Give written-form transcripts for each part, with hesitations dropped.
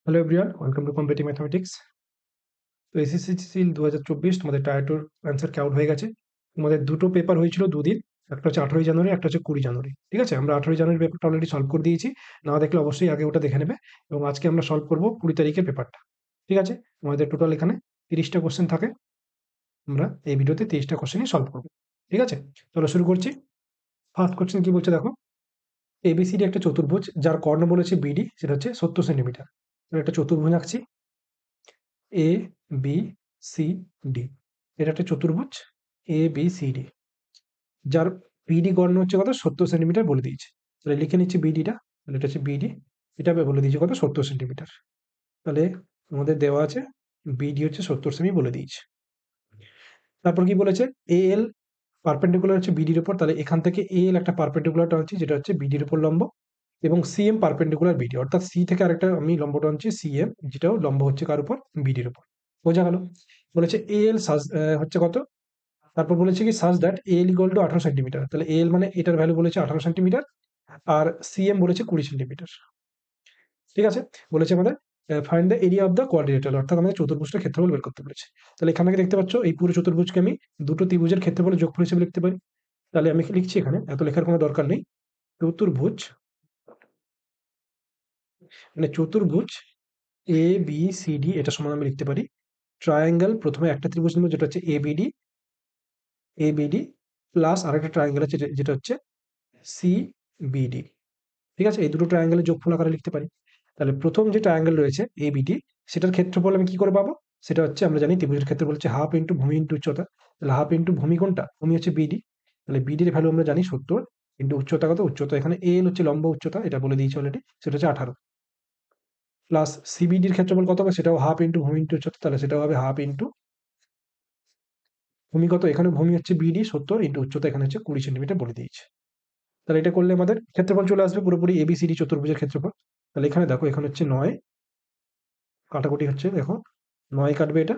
Hello everyone, welcome to competitive mathematics. তো SSC সিল 2024 তোমাদের টায়ার টুর অ্যান্সার কি আউট হয়ে গেছে। তোমাদের দুটো পেপার হয়েছিল দুদিন, একটা হচ্ছে 18ই জানুয়ারি, একটা হচ্ছে 20 জানুয়ারি। ঠিক আছে, আমরা 18ই জানুয়ারি পেপারটা অলরেডি সলভ করে দিয়েছি। না দেখলে অবশ্যই আগে ওটা দেখে নেবে। এবং আজকে আমরা সলভ করবো 20 তারিখের পেপারটা। ঠিক আছে, আমাদের টোটাল এখানে 30টা কোশ্চেন থাকে। আমরা এই ভিডিওতে 30টা কোশ্চেনই সলভ করবো। ঠিক আছে, চলো শুরু করছি। ফার্স্ট কোশ্চেন কি বলছে দেখো। এবিসিডি একটা চতুর্ভুজ যার কর্ণ বলেছে বিডি, সেটা হচ্ছে 70 সেন্টিমিটার। একটা চতুর্ভুজ আঁকছি, এ বি সি ডি। এটা একটা চতুর্ভুজ এ বি সি ডি, যার বিডি গড় হচ্ছে কত 70 সেন্টিমিটার বলে দিয়েছে। তাহলে লিখে নিচ্ছি বিডিটা। তাহলে এটা হচ্ছে বিডি, এটা বলে দিয়েছে কত 70 সেন্টিমিটার। তাহলে আমাদের দেওয়া আছে বিডি হচ্ছে 70 সেমি বলে দিয়েছে। তারপর কি বলেছে, এ এল পারপেন্ডিকুলার হচ্ছে বিডির উপর। তাহলে এখান থেকে এ এল একটা পারপেন্ডিকুলার টানছি যেটা হচ্ছে বিডির উপর লম্ব, এবং সিএম পারপেন্ডিকুলার বিডি, অর্থাৎ সি থেকে আরেকটা আমি লম্ব টানছি সিএম, যেটাও লম্ব হচ্ছে কার উপর, বিডির উপর। বোঝা গেল। বলেছে এ এল হচ্ছে কত। তারপর বলেছে কি such that L equal to 18 centimetre. তাহলে এল মানে এটার ভ্যালু বলেছে 18 সেন্টিমিটার, আর সিএম বলেছে 20 সেন্টিমিটার। ঠিক আছে, বলেছে আমাদের find the area of the quadrilateral, অর্থাৎ আমাদের চতুর্ভুজটা ক্ষেত্রফল বের করতে বলেছে। তাহলে এখান থেকে দেখতে পাচ্ছ এই পুরো চতুর্ভুজকে আমি দুটো ত্রিভুজের ক্ষেত্রফলের যোগফল হিসেবে লিখতে পারি। তাহলে আমি লিখছি, এখানে এত লেখার কোনো দরকার নেই। চতুর্ভুজ মানে চতুর্ভুজ এ বি সি ডি, এটা সমান আমি লিখতে পারি ট্রায়াঙ্গেল। প্রথমে একটা ত্রিভুজ নেব যেটা হচ্ছে এবিডি, এবিডি প্লাস আরেকটা ট্রায়াঙ্গেল আছে যেটা হচ্ছে সিবিডি। ঠিক আছে, এই দুটো ট্রায়াঙ্গেলের যোগফল আকারে লিখতে পারি। তাহলে প্রথম যে ট্রায়াঙ্গেল রয়েছে এবিডি, সেটার ক্ষেত্রফল আমি কি করে পাবো, সেটা হচ্ছে আমরা জানি ত্রিভুজের ক্ষেত্রে বলছে হাফ ইন্টু ভূমি ইন্টু উচ্চতা। তাহলে হাফ ইন্টু ভূমি কোনটা, ভূমি হচ্ছে বিডি। তাহলে বিডির ভ্যালু আমরা জানি 70, ইন্টু উচ্চতা কত, উচ্চতা এখানে এল হচ্ছে লম্ব উচ্চতা, এটা বলে দিয়েছি অলরেডি, সেটা হচ্ছে 18, প্লাস সিবিডির ক্ষেত্রফল কত হবে, সেটাও হাফ ইন্টু ভূমি ইন্টু উচ্চতা, তাহলে সেটাও হবে হাফ ইন্টু ভূমি কত, এখানে ভূমি হচ্ছে বিডি 70, ইন্টু উচ্চতা এখানে হচ্ছে 20 সেন্টিমিটার বলে দিয়েছে। তাহলে এটা করলে আমাদের ক্ষেত্রফল চলে আসবে পুরোপুরি এবিসিডি চতুর্ভুজের ক্ষেত্রফল। তাহলে এখানে দেখো, এখানে হচ্ছে 9, কাটাকুটি হচ্ছে দেখো, 9 কাটবে এটা,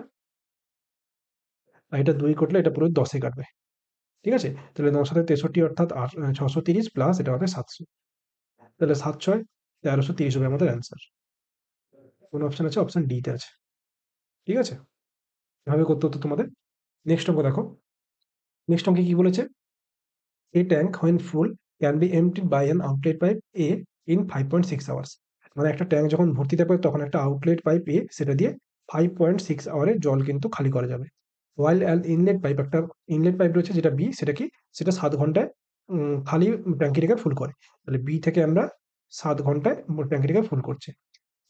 আর এটা 2 কাটলে এটা পুরো 10-এ কাটবে। ঠিক আছে, তাহলে 9 সাথে 63 অর্থাৎ 630, প্লাস এটা হবে 700। তাহলে 7 6 1330 হবে আমাদের অ্যান্সার। কোন অপশন আছে, অপশন ডি তে আছে। ঠিক আছে, এভাবে করতে হতো তোমাদের। নেক্সট অঙ্ক দেখো। নেক্সট অঙ্কে কি বলেছে, a tank when full can be emptied by an outlet pipe a in 5.6 hours. মানে একটা ট্যাঙ্ক যখন ভর্তি থাকবে তখন একটা আউটলেট পাইপ এ, সেটা দিয়ে 5.6 আওয়ারে জল কিন্তু খালি করা যাবে। ওয়াইল অ্যান ইনলেট পাইপ, একটা ইনলেট পাইপ রয়েছে যেটা বি, সেটা কি, সেটা 7 ঘন্টায় খালি ট্যাঙ্কিটাকে ফুল করে। তাহলে বি থেকে আমরা 7 ঘন্টায় ট্যাঙ্কিটাকে ফুল করছে।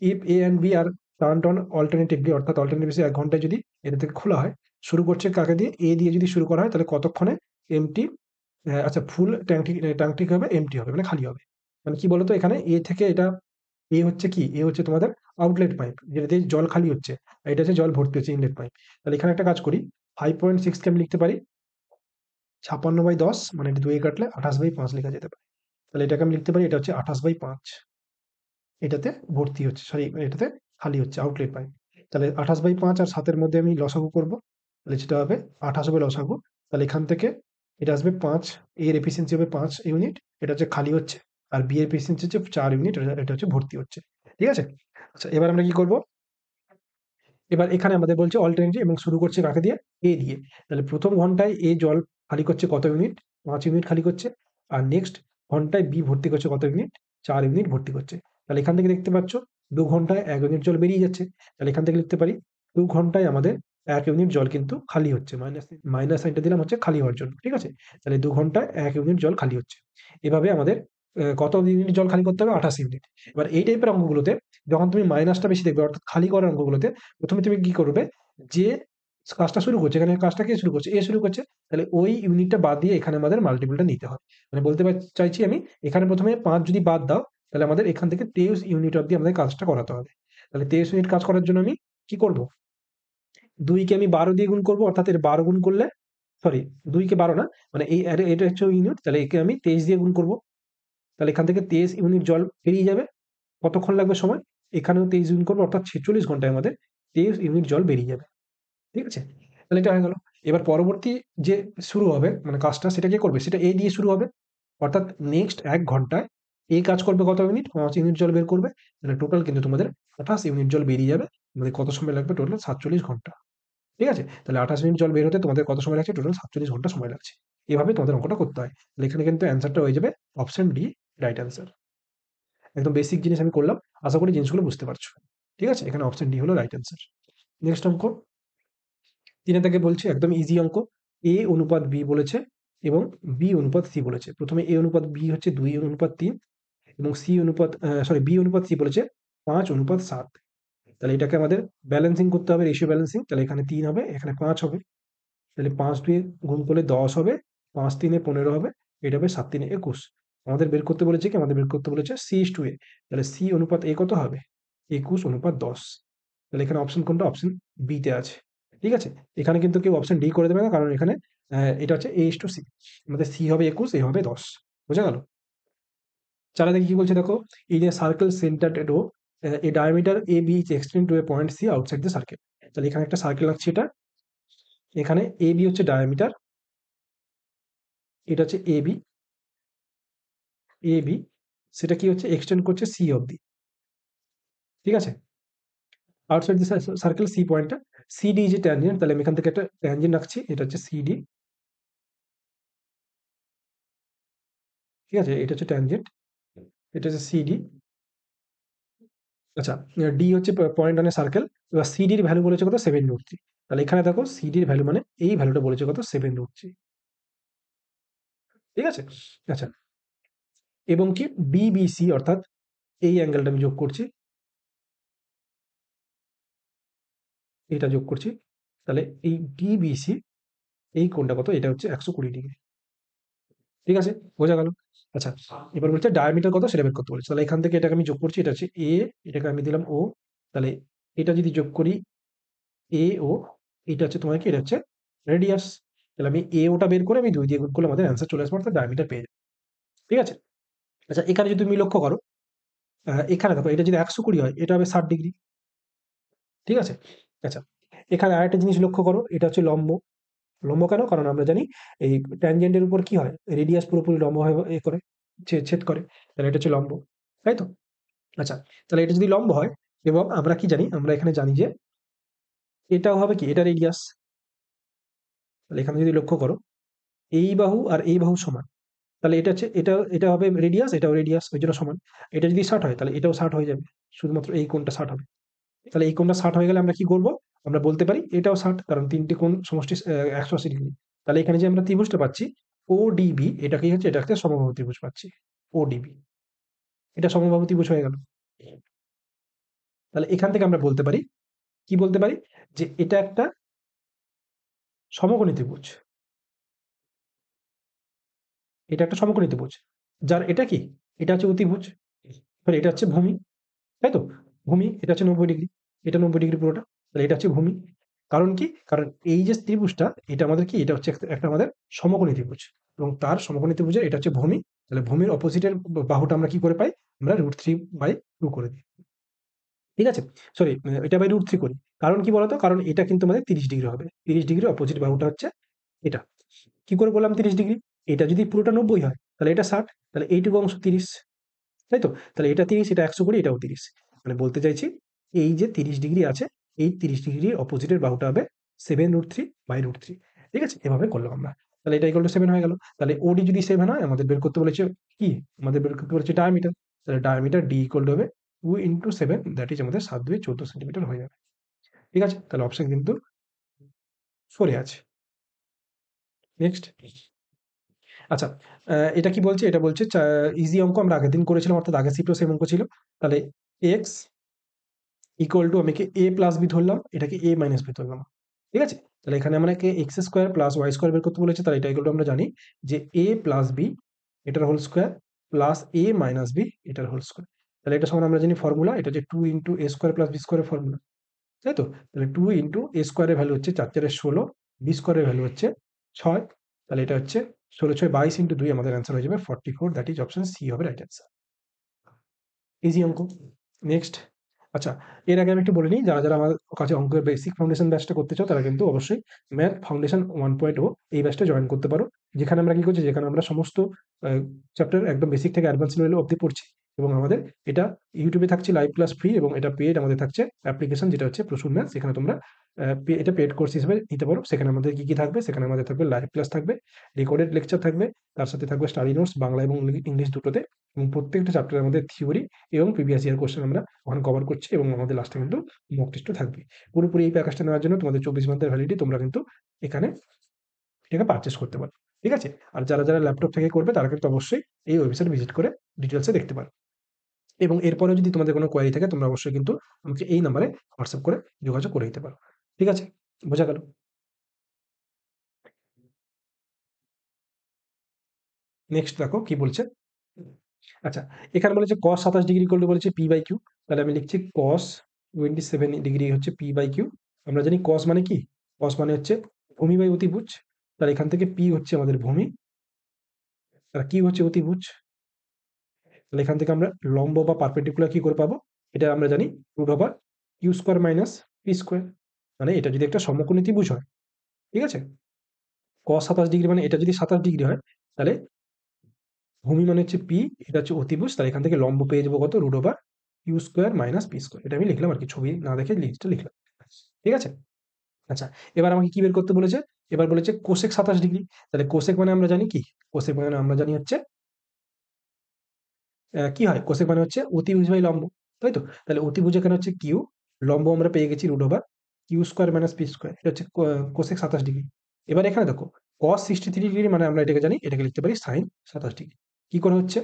If A and B are turn on alternatively, অর্থাৎ অল্টারনেটিভ 1 ঘন্টায় যদি এটা থেকে খোলা হয়, শুরু করছে কাকে দিয়ে, এ দিয়ে যদি শুরু করা হয়, তাহলে কতক্ষণে এমটি, আচ্ছা ফুল ট্যাঙ্কটি হবে এমটি হবে, মানে খালি হবে। মানে কি বলতো, এখানে এ থেকে এটা, এ হচ্ছে কি, এ হচ্ছে তোমাদের আউটলেট পাইপ যেটা দিয়ে জল খালি হচ্ছে, আর এটা হচ্ছে জল ভর্তি হচ্ছে ইনলেট পাইপ। তাহলে এখানে একটা কাজ করি, 5.6 কে আমি লিখতে পারি 56/10, মানে এটা 2 কাটলে 28/5 লেখা যেতে পারে। তাহলে এটাকে আমি লিখতে পারি, এটা হচ্ছে 28/5, এটাতে ভর্তি হচ্ছে, সরি এটাতে খালি হচ্ছে আউটলেট পাইপ। তাহলে 28/5 আর 7-এর মধ্যে আমি লসাগু করবো, তাহলে যেটা হবে 28 হবে লসাগু। তাহলে এখান থেকে এটা আসবে 5, এর এফিসিয়েন্সি হবে 5 ইউনিট, এটা হচ্ছে খালি হচ্ছে, আর বি এর এফিসিয়েন্সি হচ্ছে 4 ইউনিট, এটা হচ্ছে ভর্তি হচ্ছে। ঠিক আছে, আচ্ছা এবার আমরা কি করব, এবার এখানে আমাদের বলছে অল্টারনেটিভ, এবং শুরু করছে কাকে দিয়ে, এ দিয়ে। তাহলে প্রথম ঘন্টায় এ জল খালি করছে কত ইউনিট, 5 ইউনিট খালি করছে। আর নেক্সট ঘন্টায় বি ভর্তি করছে কত ইউনিট, 4 ইউনিট ভর্তি করছে। তাহলে এখান থেকে দেখতে পাচ্ছ 2 ঘন্টায় 1 ইউনিট জল বেরিয়ে যাচ্ছে। তাহলে এখান থেকে লিখতে পারি 2 ঘন্টায় আমাদের 1 ইউনিট জল কিন্তু খালি হচ্ছে, মাইনাস মাইনাস সাইনটা দিলাম হচ্ছে খালি হওয়ার জন্য। ঠিক আছে, তাহলে 2 ঘন্টায় 1 ইউনিট জল খালি হচ্ছে। এভাবে আমাদের কত ইউনিট জল খালি করতে হবে, 28 ইউনিট। এবার এই টাইপের অঙ্কগুলোতে যখন তুমি মাইনাসটা বেশি দেখবে, অর্থাৎ খালি করার অঙ্কগুলোতে, প্রথমে তুমি কি করবে, যে কাজটা শুরু করছে, এখানে কাজটা কে শুরু করছে, এ শুরু করছে, তাহলে ওই ইউনিটটা বাদ দিয়ে এখানে আমাদের মাল্টিপলটা নিতে হবে। মানে বলতে চাইছি আমি, এখানে প্রথমে 5 যদি বাদ দাও, তাহলে আমাদের এখান থেকে 23 ইউনিট অব্দি আমাদের কাজটা করাতে হবে। তাহলে 23 ইউনিট কাজ করার জন্য আমি কি করব, 2 কে আমি 12 দিয়ে গুণ করবো, অর্থাৎ এর 12 গুণ করলে, সরি 2 কে 12 না, মানে এই এটা হচ্ছে ইউনিট, তাহলে একে আমি 23 দিয়ে গুণ করবো। তাহলে এখান থেকে 23 ইউনিট জল বেরিয়ে যাবে। কতক্ষণ লাগবে সময়, এখানেও 23 গুণ করবো, অর্থাৎ 46 ঘন্টায় আমাদের 23 ইউনিট জল বেরিয়ে যাবে। ঠিক আছে, তাহলে এটা হয়ে গেল। এবার পরবর্তী যে শুরু হবে মানে কাজটা, সেটা কে করবে, সেটা এ দিয়ে শুরু হবে, অর্থাৎ নেক্সট 1 ঘন্টায় এই কাজ করবে কত ইউনিট, 5 ইউনিট জল বের করবে। তাহলে টোটাল কিন্তু তোমাদের 28 ইউনিট জল বেরিয়ে যাবে। তোমাদের কত সময় লাগবে, টোটাল 47 ঘন্টা। ঠিক আছে, তাহলে 28 ইউনিট জল বের হতে তোমাদের কত সময় লাগছে, টোটাল 47 ঘন্টা সময় লাগছে। এভাবে তোমাদের অঙ্কটা করতে হয়। তাহলে এখানে কিন্তু অ্যান্সারটা হয়ে যাবে অপশন ডি, রাইট অ্যান্সার। একদম বেসিক জিনিস আমি করলাম, আশা করি জিনিসগুলো বুঝতে পারছো। ঠিক আছে, এখানে অপশন ডি হলো রাইট অ্যান্সার। নেক্সট অঙ্ক 3 থেকে বলছি, একদম ইজি অঙ্ক। এ অনুপাত বি বলেছে এবং বি অনুপাত সি বলেছে। প্রথমে এ অনুপাত বি হচ্ছে 2 অনুপাত 3 এবং সি অনুপাত বি অনুপাত সি বলেছে 5 অনুপাত 7। তাহলে এটাকে আমাদের ব্যালেন্সিং করতে হবে, রেশিও ব্যালেন্সিং। তাহলে এখানে 3 হবে, এখানে 5 হবে। তাহলে 5 দিয়ে গুণ করলে 10 হবে, 5 3 15 হবে, এটা হবে 7 3 21। আমাদের বের করতে বলেছে কি, আমাদের বের করতে বলেছে সি ইস টু এ। তাহলে সি অনুপাত এ কত হবে, 21 অনুপাত 10। তাহলে এখানে অপশন কোনটা, অপশন বি তে আছে। ঠিক আছে, এখানে কিন্তু কেউ অপশন ডি করে দেবে না, কারণ এখানে এটা হচ্ছে এ ইস টু সি। আমাদের সি হবে 21, এ হবে 10। বোঝা গেল? চারা দেখি কি বলছে দেখো, in a circle centre O a diameter A B is extend to a point C outside the circle. তাহলে এখানে একটা সার্কেল আছে, এটা এখানে এ বি হচ্ছে ডায়ামিটার, এটা হচ্ছে এ বি, এ বি সেটা কি হচ্ছে, এক্সটেন্ড করছে সি অবধি। ঠিক আছে, আউটসাইড দি সার্কেল সি পয়েন্টটা, সিডি যে ট্যানজেন্ট, তাহলে আমি এখান থেকে একটা ট্যানজেন্ট রাখছি, এটা হচ্ছে সিডি। ঠিক আছে, এটা হচ্ছে ট্যানজেন্ট, এটা হচ্ছে সিডি। আচ্ছা, ডি হচ্ছে পয়েন্ট অন এ সার্কেল। এবার সিডির ভ্যালু বলেছে কত, 7√3। তাহলে এখানে দেখো সিডির ভ্যালু মানে এই ভ্যালুটা বলেছে কত, 7√3। ঠিক আছে, আচ্ছা, এবং কি বিবিসি অর্থাৎ এই অ্যাঙ্গেলটা আমি যোগ করছি, এটা যোগ করছি। তাহলে এই ডিবিসি, এই কোণটা কত, এটা হচ্ছে 120 ডিগ্রি। ঠিক আছে, বোঝা গেল? আচ্ছা, এবার বলছে ডায়ামিটার কত সেটা বের করতে বলেছে। তাহলে এখান থেকে এটাকে আমি যোগ করছি, এটা হচ্ছে এ, এটাকে আমি দিলাম ও। তাহলে এটা যদি যোগ করি এ ও, এটা হচ্ছে তোমার কি, এটা হচ্ছে রেডিয়াস। তাহলে আমি এ ওটা বের করে আমি 2 দিয়ে গুণ করলে আমাদের অ্যান্সার চলে আসবে, অর্থাৎ ডায়ামিটার পেয়ে যাবে। ঠিক আছে, আচ্ছা, এখানে যদি তুমি লক্ষ্য করো, এখানে দেখো এটা যদি 120 হয়, এটা হবে 60 ডিগ্রি। ঠিক আছে, আচ্ছা, এখানে আরেকটা জিনিস লক্ষ্য করো, এটা হচ্ছে লম্ব। লম্ব কেন, কারণ আমরা জানি এই ট্যানজেন্টের উপর কি হয়, রেডিয়াস পুরোপুরি লম্ব হয়ে এ করে, ছেদ করে। তাহলে এটা হচ্ছে লম্ব, তাই তো? আচ্ছা, তাহলে এটা যদি লম্ব হয়, এবং আমরা কি জানি, আমরা এখানে জানি যে এটাও হবে কি, এটা রেডিয়াস। তাহলে এখানে যদি লক্ষ্য করো, এই বাহু আর এই বাহু সমান। তাহলে এটা হচ্ছে, এটা হবে রেডিয়াস, এটাও রেডিয়াস, ওই জন্য সমান। এটা যদি 60 হয়, তাহলে এটাও 60 হয়ে যাবে, শুধুমাত্র এই কোণটা 60 হবে। তাহলে এই কোণটা 60 হয়ে গেলে আমরা কি করব, আমরা বলতে পারি এটাও 60, কারণ তিনটে কোণ সমষ্টি 180 ডিগ্রি। তাহলে এখানে যে আমরা ত্রিভুজটা পাচ্ছি ওডিবি, এটা কি হচ্ছে, এটা একটা সমবাহু ত্রিভুজ পাচ্ছি, ওডিবি। এটা সমবাহু ত্রিভুজ হয়ে গেল। তাহলে এখান থেকে আমরা বলতে পারি, কি বলতে পারি, যে এটা একটা সমকোণী ত্রিভুজ। এটা একটা সমকোণী ত্রিভুজ, যার এটা কি, এটা হচ্ছে অতিভুজ, তাহলে এটা হচ্ছে ভূমি, তাই তো? ভূমি, এটা হচ্ছে 90 ডিগ্রি, এটা 90 ডিগ্রি পুরোটা। তাহলে এটা হচ্ছে ভূমি। কারণ কি, কারণ এই যে ত্রিভুজটা, এটা আমাদের কি, এটা হচ্ছে একটা আমাদের সমকোণী ত্রিভুজ, এবং তার সমকোণী ত্রিভুজের এটা হচ্ছে ভূমি। তাহলে ভূমির অপোজিটের বাহুটা আমরা কি করে পাই, আমরা √3/2 করে দিই। ঠিক আছে, সরি, এটা √3 করি। কারণ কি বলতো, কারণ এটা কিন্তু আমাদের 30 ডিগ্রি হবে, 30 ডিগ্রি অপোজিট বাহুটা হচ্ছে এটা। কি করে বললাম 30 ডিগ্রি, এটা যদি পুরোটা 90 হয়, তাহলে এটা 60, তাহলে এইটুকু অংশ 30, তাই তো? তাহলে এটা 30, এটা 120, এটাও 30। মানে বলতে চাইছি, এই যে 30 ডিগ্রি আছে, এই 30 ডিগ্রির অপোজিটের বাহুটা হবে 7√3/√3। ঠিক আছে, এভাবে করলাম আমরা। তাহলে এটা ইকুয়াল টু 7 হয়ে গেল। তাহলে ওডি যদি 7 হয়, আমাদের বের করতে বলেছে কি, আমাদের বের করতে বলেছে ডায়ামিটার। তাহলে ডায়ামিটার ডি ইকুয়াল টু হবে 2 × 7, দ্যাট ইজ আমাদের 7 2 14 সেন্টিমিটার হয়ে যাবে। ঠিক আছে, তাহলে অপশন কিন্তু 4 এ আছে। নেক্সট, আচ্ছা, এটা কি বলছে, এটা বলছে ইজি অঙ্ক, আমরা আগের দিন করেছিলাম, অর্থাৎ আগের শিফটেও সেম অঙ্ক ছিল। তাহলে এক্স ইকুয়াল টু, আমি এ প্লাস বি ধরলাম, এটাকে এ মাইনাস বি ধরলাম। ঠিক আছে, তাহলে এখানে আমাকে x square plus y square বের করতে বলেছে। তাহলে এটা ইকুয়াল টু, আমরা জানি যে এ প্লাস বি এটার হোল স্কোয়ার প্লাস এ মাইনাস বি এটার হোল স্কোয়ার। তাহলে এটা সমান আমরা জানি ফর্মুলা, এটা হচ্ছে 2 × a² প্লাস বি স্কোয়ারের ফর্মুলা, তাই তো? তাহলে 2 × a স্কোয়ারের ভ্যালু হচ্ছে 4 4 16, বি স্কোয়ারের ভ্যালু হচ্ছে 6। তাহলে এটা হচ্ছে 16 6 22 × 2, আমাদের অ্যান্সার হয়ে যাবে 44, দ্যাট ইজ অপশন সি হবে রাইট অ্যান্সার। ইজি অঙ্ক। নেক্সট, আচ্ছা, এর আগে আমি একটু বলে নিই, যারা আমার কাছে অঙ্কের বেসিক ফাউন্ডেশন ব্যাচটা করতে চাও তারা কিন্তু অবশ্যই ম্যাথ ফাউন্ডেশন 1.0 এই ব্যাচটা জয়েন করতে পারো। যেখানে আমরা কি করছি, যেখানে আমরা সমস্ত চ্যাপ্টার একদম বেসিক থেকে অ্যাডভান্স লেভেল অবধি পড়ছি, এবং আমাদের এটা ইউটিউবে থাকছে লাইভ ক্লাস ফ্রি, এবং এটা পেড আমাদের থাকছে অ্যাপ্লিকেশন যেটা হচ্ছে প্রসূন ম্যাথ, সেখানে তোমরা এটা পেড কোর্স হিসেবে নিতে পারো। সেখানে আমাদের কি কি থাকবে, সেখানে আমাদের থাকবে লাইভ ক্লাস থাকবে, রেকর্ডেড লেকচার থাকবে, তার সাথে থাকবে স্টাডি নোটস বাংলা এবং ইংলিশ দুটোতে, এবং প্রত্যেকটা চ্যাপ্টারের মধ্যে থিওরি এবং প্রিভিয়াস ইয়ার কোশ্চেন আমরা ওখানে কভার করছি, এবং আমাদের লাস্টে কিন্তু মক টেস্টও থাকবে। পুরোপুরি এই প্যাকেজটা নেওয়ার জন্য তোমাদের 24 মান্থের ভ্যালিডিটি, তোমরা কিন্তু এখানে এটাকে পারচেস করতে পারো। ঠিক আছে? আর যারা ল্যাপটপ থেকে করবে তারা কিন্তু অবশ্যই এই ওয়েবসাইট ভিজিট করে ডিটেলসে দেখতে পারো। এবং এরপরেও যদি তোমাদের কোনো কোয়েরি থাকে তোমরা অবশ্যই কিন্তু আমাকে এই নাম্বারে হোয়াটসঅ্যাপ করে যোগাযোগ করে নিতে পারো। ঠিক আছে? বোঝা গেল? নেক্সট দেখো কি বলছে। আচ্ছা, এখানে বলেছে cos 27 ডিগ্রি ইকুয়াল টু বলেছে p/q। তাহলে আমি লিখছি cos 27 ডিগ্রি হচ্ছে p/q। আমরা জানি cos মানে কি? cos মানে হচ্ছে ভূমি বাই অতিভুজ। তাহলে এখান থেকে p হচ্ছে আমাদের ভূমি, আর q হচ্ছে অতিভুজ। তাহলে এখান থেকে আমরা লম্ব বা পারপেন্ডিকুলার কি করে পাবো? এটা আমরা জানি root over q square minus p square. মানে এটা যদি একটা সমকোণী ত্রিভুজ হয়, ঠিক আছে? cos 27 ডিগ্রি মানে এটা যদি 27 ডিগ্রি হয়, তাহলে ভূমি মানে হচ্ছে পি, এটা হচ্ছে অতিভুজ, তাহলে এখান থেকে লম্ব পেয়ে যাবো কত? Root over q square minus p square. এটা আমি লিখলাম আর কি, ছবি না দেখে লিস্টটা লিখলাম। ঠিক আছে? আচ্ছা, এবার আমাকে কি বের করতে বলেছে? এবার বলেছে কোসেক 27 ডিগ্রি। তাহলে কোসেক মানে আমরা জানি কি? কোসেক মানে আমরা জানি হচ্ছে কি হয়? কোসেক মানে হচ্ছে অতিভুজ বাই লম্ব, তাই তো? তাহলে অতিভুজ এখানে হচ্ছে কিউ, লম্ব আমরা পেয়ে গেছি root over q square minus p square. এটা হচ্ছে কোসেক 27 ডিগ্রি। এবার এখানে দেখো cos 63 ডিগ্রি মানে আমরা এটাকে জানি, এটাকে লিখতে পারি সাইন 27 ডিগ্রি। কি করে হচ্ছে?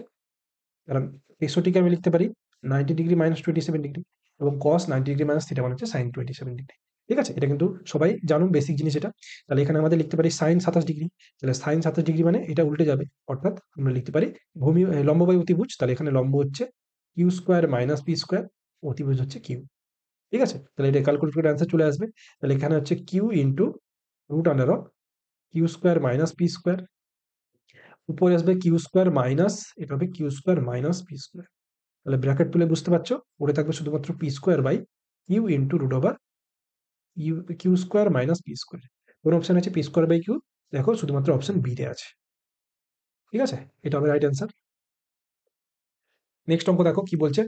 কারণ 63 কে আমি লিখতে পারি 90 ডিগ্রি মাইনাস 27 ডিগ্রি, এবং cos 90 ডিগ্রি মাইনাস থিটা মানে হচ্ছে সাইন 27 ডিগ্রি। ঠিক আছে? এটা কিন্তু সবাই জানো, বেসিক জিনিস এটা। তাহলে এখানে আমাদের লিখতে পারি সাইন 27 ডিগ্রি। তাহলে সাইন 27 ডিগ্রি মানে এটা উল্টে যাবে, অর্থাৎ আমরা লিখতে পারি ভূমি লম্ব বাই অতিভুজ। তাহলে এখানে লম্ব হচ্ছে q square minus p square, অতিভুজ হচ্ছে কিউ। ঠিক আছে? তাহলে এটা ক্যালকুলেট করে অ্যান্সার চলে আসবে। তাহলে এখানে হচ্ছে q into root under of q square minus p square, উপরে আসবে কিউ স্কোয়ার মাইনাস, এটা হবে q square minus p square. তাহলে ব্র্যাকেট তুলে বুঝতে পারছো, পড়ে থাকবে শুধুমাত্র p square by q into root over q square minus p square. কোন অপশন আছে পি স্কোয়ার বাই কিউ? দেখো শুধুমাত্র অপশন বি তে আছে। ঠিক আছে? এটা হবে রাইট অ্যান্সার। নেক্সট অঙ্ক দেখো কি বলছে।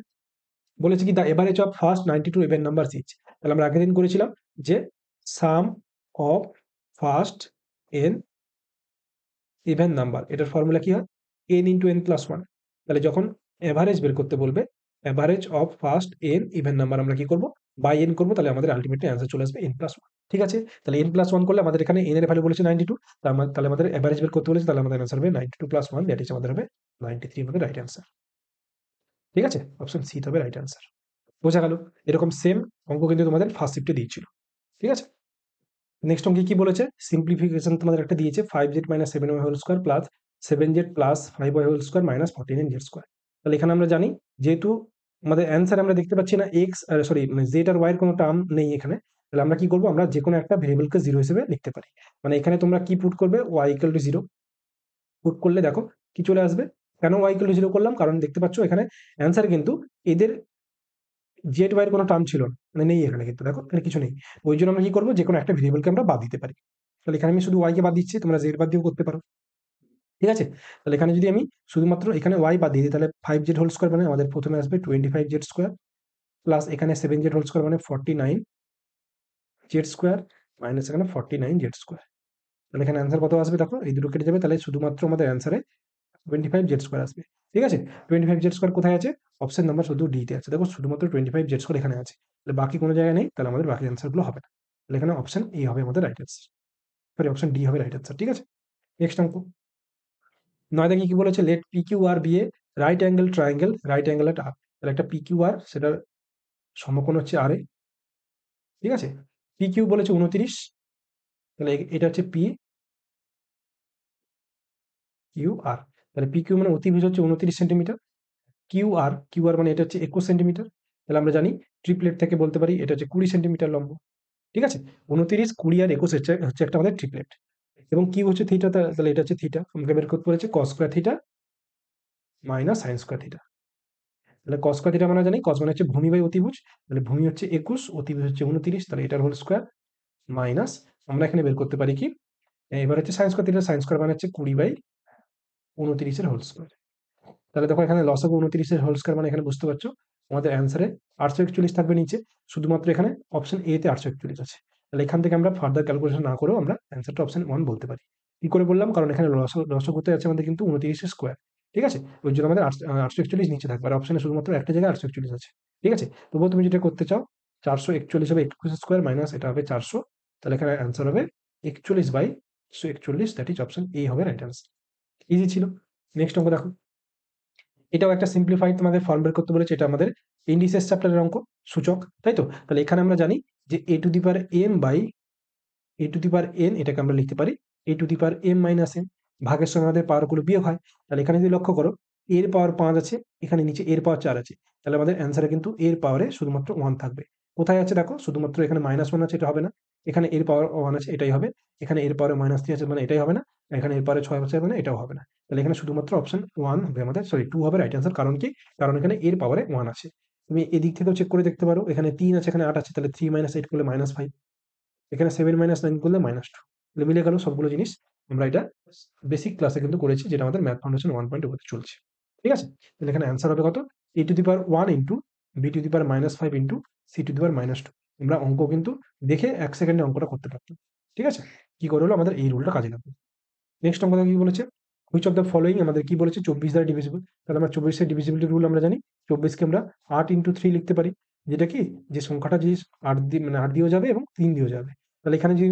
বলেছে কি, the average of first 92 even number is. তাহলে আমরা আগের দিন করেছিলাম যে sum of first n even number, এটার ফর্মুলা কি হয়? N into n plus one. তাহলে যখন অ্যাভারেজ বের করতে বলবে, average of first n even number, আমরা কি করবো? বাই এন করবো, তাহলে আমাদের আলটিমেটলি অ্যান্সার চলে আসবে এন প্লাস ওয়ান। ঠিক আছে? তাহলে এন প্লাস ওয়ান করলে আমাদের এখানে এন এর ভ্যালু বলেছে 92, তাহলে আমাদের অ্যাভারেজ বের করতে বলেছে, তাহলে আমাদের অ্যান্সার হবে 92 প্লাস ওয়ান, দ্যাট ইজ আমাদের হবে 93 আমাদের রাইট অ্যান্সার। ঠিক আছে? অপশন সি হবে রাইট অ্যান্সার। বোঝা গেল? এরকম সেম অঙ্ক কিন্তু তোমাদের ফার্স্ট শিফটে দিয়েছিল। ঠিক আছে? নেক্সট অঙ্কে কি বলেছে? সিম্পলিফিকেশন তোমাদের একটা দিয়েছে 5z minus 7y whole square plus 7z plus 5y whole square minus 49z square. তাহলে এখানে আমরা জানি, যেহেতু আমাদের অ্যান্সার আমরা দেখতে পাচ্ছি না এক্স, সরি মানে জেড আর ওয়াই এর কোনো টার্ম নেই এখানে, তাহলে আমরা কি করবো? আমরা যে কোনো একটা ভেরিয়েবলকে জিরো হিসেবে লিখতে পারি। মানে এখানে তোমরা কি পুট করবে? Y equal to zero put করলে দেখো কি চলে আসবে। কেন ওয়াই ইকুয়াল টু জিরো করলাম? কারণ দেখতে পাচ্ছ এখানে অ্যান্সার কিন্তু এদের জেড ওয়াই এর কোনো টার্ম ছিল না, মানে নেই এখানে, কিন্তু দেখো এখানে কিছু নেই। ওই জন্য আমরা কি করবো? যে কোনো একটা ভেরিয়েবলকে আমরা বাদ দিতে পারি। তাহলে এখানে আমি শুধু ওয়াই কে বাদ দিচ্ছি, তোমরা জেড বাদ দিয়েও করতে পারো। ঠিক আছে? তাহলে এখানে যদি আমি শুধুমাত্র এখানে ওয়াই বাদ দিয়ে দিই, তাহলে 5z হোল স্কোয়ার মানে আমাদের প্রথমে আসবে 25z স্কোয়ার, প্লাস এখানে 7z হোল স্কোয়ার মানে 49z স্কোয়ার, মাইনাস এখানে 49z স্কোয়ার। তাহলে এখানে অ্যান্সার কত আসবে? দেখো এই দুটো কেটে যাবে, তাহলে শুধুমাত্র আমাদের অ্যান্সারে 25z স্কোয়ার আসবে। ঠিক আছে? 25z স্কোয়ার কোথায় আছে? অপশন নাম্বার শুধু ডি তে আছে। দেখো শুধুমাত্র 25z স্কোয়ার এখানে আছে, তাহলে বাকি কোনো জায়গায় নেই, তাহলে আমাদের বাকি অ্যান্সারগুলো হবে না। তাহলে এখানে অপশন এ হবে আমাদের right answer, sorry option d হবে রাইট অ্যান্সার। ঠিক আছে? নেক্সট অঙ্ক 9 দেখি কি বলেছে, let p q r be a right angle triangle, right angle at r. তাহলে একটা পি কিউ আর, সেটার সমকোণ হচ্ছে আর এ। ঠিক আছে? পি কিউ বলেছে 29, তাহলে এটা হচ্ছে পি কিউ আর। তাহলে পি কিউ মানে অতিভুজ হচ্ছে 29 সেন্টিমিটার, কিউ আর মানে এটা হচ্ছে 21 সেন্টিমিটার। তাহলে আমরা জানি ট্রিপলেট থেকে বলতে পারি এটা হচ্ছে 20 সেন্টিমিটার লম্ব। ঠিক আছে? 29, 20 আর 21 হচ্ছে একটা আমাদের ট্রিপলেট, এবং কিউ হচ্ছে থিটা, তাহলে এটা হচ্ছে থিটা। আমাকে বের করতে বলেছে cos square theta minus sine square theta. তাহলে কস স্কয়ার থিটা আমরা জানি, কস মানে হচ্ছে ভূমি বাই অতিভুজ, তাহলে ভূমি হচ্ছে 21, অতিভুজ হচ্ছে 29, তাহলে এটার হোল স্কয়ার মাইনাস আমরা এখানে বের করতে পারি কি, এবার হচ্ছে sine square theta, sine square মানে হচ্ছে 20/29 এর হোল স্কয়ার। তাহলে দেখো এখানে লসাগু 29 এর হোল স্কয়ার মানে এখানে বুঝতে পারছো আমাদের অ্যান্সারে 841 থাকবে নিচে, শুধুমাত্র এখানে অপশন এ তে 841 আছে। তাহলে এখান থেকে আমরা ফার্দার ক্যালকুলেশন না করেও আমরা অ্যান্সারটা অপশন 1 বলতে পারি। কি করে বললাম, কারণ এখানে লসাগুতে আছে আমাদের কিন্তু 29 এর স্কয়ার, ঠিক আছে, ওই জন্য আমাদের 841 নিচে থাকবে, আর অপশনে শুধুমাত্র একটা জায়গায় 841 আছে, ঠিক আছে। তবুও তুমি যেটা করতে চাও, 441 হবে 21 স্কয়ার মাইনাস এটা হবে 400, তাহলে এখানে অ্যান্সার হবে 41/141, দ্যাট ইজ অপশন এ হবে রাইট অ্যান্সার। ইজি ছিল। নেক্সট অঙ্ক দেখো, এটাও একটা সিম্পলিফাইড তোমাদের ফর্ম বের করতে বলেছে, এটা আমাদের ইন্ডিসেস চ্যাপ্টারের অঙ্ক, সূচক, তাই তো। তাহলে এখানে আমরা জানি যে a to the power m by a to the power n, এটাকে আমরা লিখতে পারি a to the power m minus n, ভাগের সময় আমাদের পাওয়ারগুলো বিয়োগ হয়। তাহলে এখানে যদি লক্ষ্য করো, এর পাওয়ার 5 আছে, এখানে নিচে এর পাওয়ার 4 আছে, তাহলে আমাদের অ্যান্সারে কিন্তু এর পাওয়ারে শুধুমাত্র 1 থাকবে। কোথায় আছে দেখো, শুধুমাত্র এখানে -1 আছে, এটা হবে না। এখানে এর পাওয়ার 1 আছে, এটাই হবে। এখানে এর পাওয়ারে -3 আছে, মানে এটাই হবে না। এখানে এর পাওয়ারে 6 আছে, মানে এটাও হবে না। তাহলে এখানে শুধুমাত্র অপশন 1 হবে আমাদের, সরি 2 হবে রাইট অ্যান্সার। কারণ কি, কারণ এখানে এর পাওয়ারে 1 আছে। তুমি এদিক থেকেও চেক করে দেখতে পারো, এখানে 3 আছে, এখানে 8 আছে, তাহলে 3 - 8 করলে -5, এখানে 7 - 9 করলে -2, তাহলে মিলে গেল সবগুলো জিনিস। আমরা এটা বেসিক ক্লাসে কিন্তু করেছি, যেটা আমাদের ম্যাথ ফাউন্ডেশন 1.0 তে চলছে, ঠিক আছে। তাহলে এখানে অ্যান্সার হবে কত, a to the power 1 into b to the power -5 into c to the power -2। আমরা অঙ্ক কিন্তু দেখে 1 সেকেন্ডে অঙ্কটা করতে পারতাম, ঠিক আছে। কি করে হলো, আমাদের এই রুলটা কাজে লাগবে। নেক্সট অঙ্কটা কি বলেছে, হুইচ অফ দ্য ফলোইং, আমাদের কি বলেছে 24 দ্বারা ডিভিজিবল। তাহলে আমরা 24 এর ডিভিজিবিলিটি রুল আমরা জানি, 24 কে আমরা 8 ইন্টু 3 লিখতে পারি, যেটা কি, যে সংখ্যাটা যে 8 দিয়ে মানে 8 দিয়েও যাবে এবং 3 দিয়েও যাবে। তাহলে এখানে যদি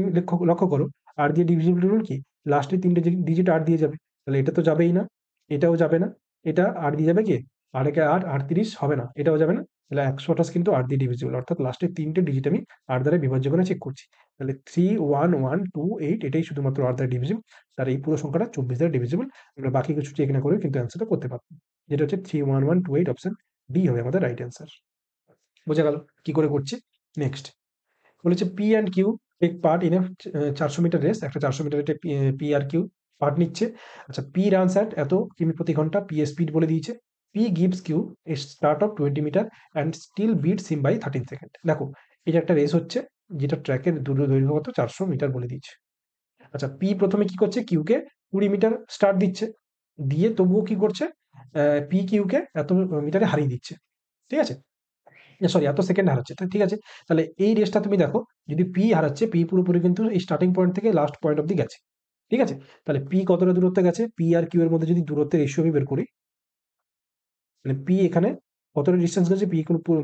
লক্ষ্য করো, 8 দিয়ে ডিভিজিবিলিটি রুল কি, লাস্টে 3টে ডিজিট 8 দিয়ে যাবে, তাহলে এটা তো যাবেই না, এটাও যাবে না, এটা 8 দিয়ে যাবে কি, 8 একে 8, 38 হবে না, এটাও যাবে না। তাহলে 128 কিন্তু 8 দিয়ে ডিভিজিবল, অর্থাৎ লাস্টের 3টে ডিজিট আমি 8 দ্বারা বিভাজ্য করে চেক করছি। তাহলে 31128 এটাই শুধুমাত্র 8 দ্বারা ডিভিজিবল, তার এই পুরো সংখ্যাটা 24 দ্বারা ডিভিজিবল। আমরা বাকি কিছু চেক না করে কিন্তু অ্যান্সারটা করতে পারতাম, যেটা হচ্ছে 31128, অপশন ডি হবে আমাদের রাইট অ্যান্সার। বোঝা গেল কি করে করছি। নেক্সট বলেছে P and Q take part in a 400 metre race, একটা 400 মিটার পি আর কিউ পার্ট নিচ্ছে। আচ্ছা, পি রানস অ্যাট এত কিমি প্রতি ঘন্টা, পি এর স্পিড বলে দিয়েছে। P gives Q a start of 20 metre and still beats him by 13 second. দেখো, এটা একটা রেস হচ্ছে, যেটা ট্র্যাকের দৈর্ঘ্য কত, 400 মিটার বলে দিয়েছে। আচ্ছা, পি প্রথমে কি করছে, কিউকে 20 মিটার স্টার্ট দিচ্ছে, দিয়ে তবুও কি করছে, পি কিউকে এত মিটারে হারিয়ে দিচ্ছে, ঠিক আছে, সরি এত সেকেন্ড হারাচ্ছে, ঠিক আছে। তাহলে এই রেসটা তুমি দেখো, যদি পি হারাচ্ছে, পি পুরোপুরি কিন্তু এই স্টার্টিং পয়েন্ট থেকে লাস্ট পয়েন্ট অব্দি গেছে, ঠিক আছে। তাহলে পি কতটা দূরত্বে গেছে, পি আর কিউ এর মধ্যে যদি দূরত্বের রেশিও আমি বের করি, তাহলে পি এখানে কতটা ডিস্টেন্স গেছে, পি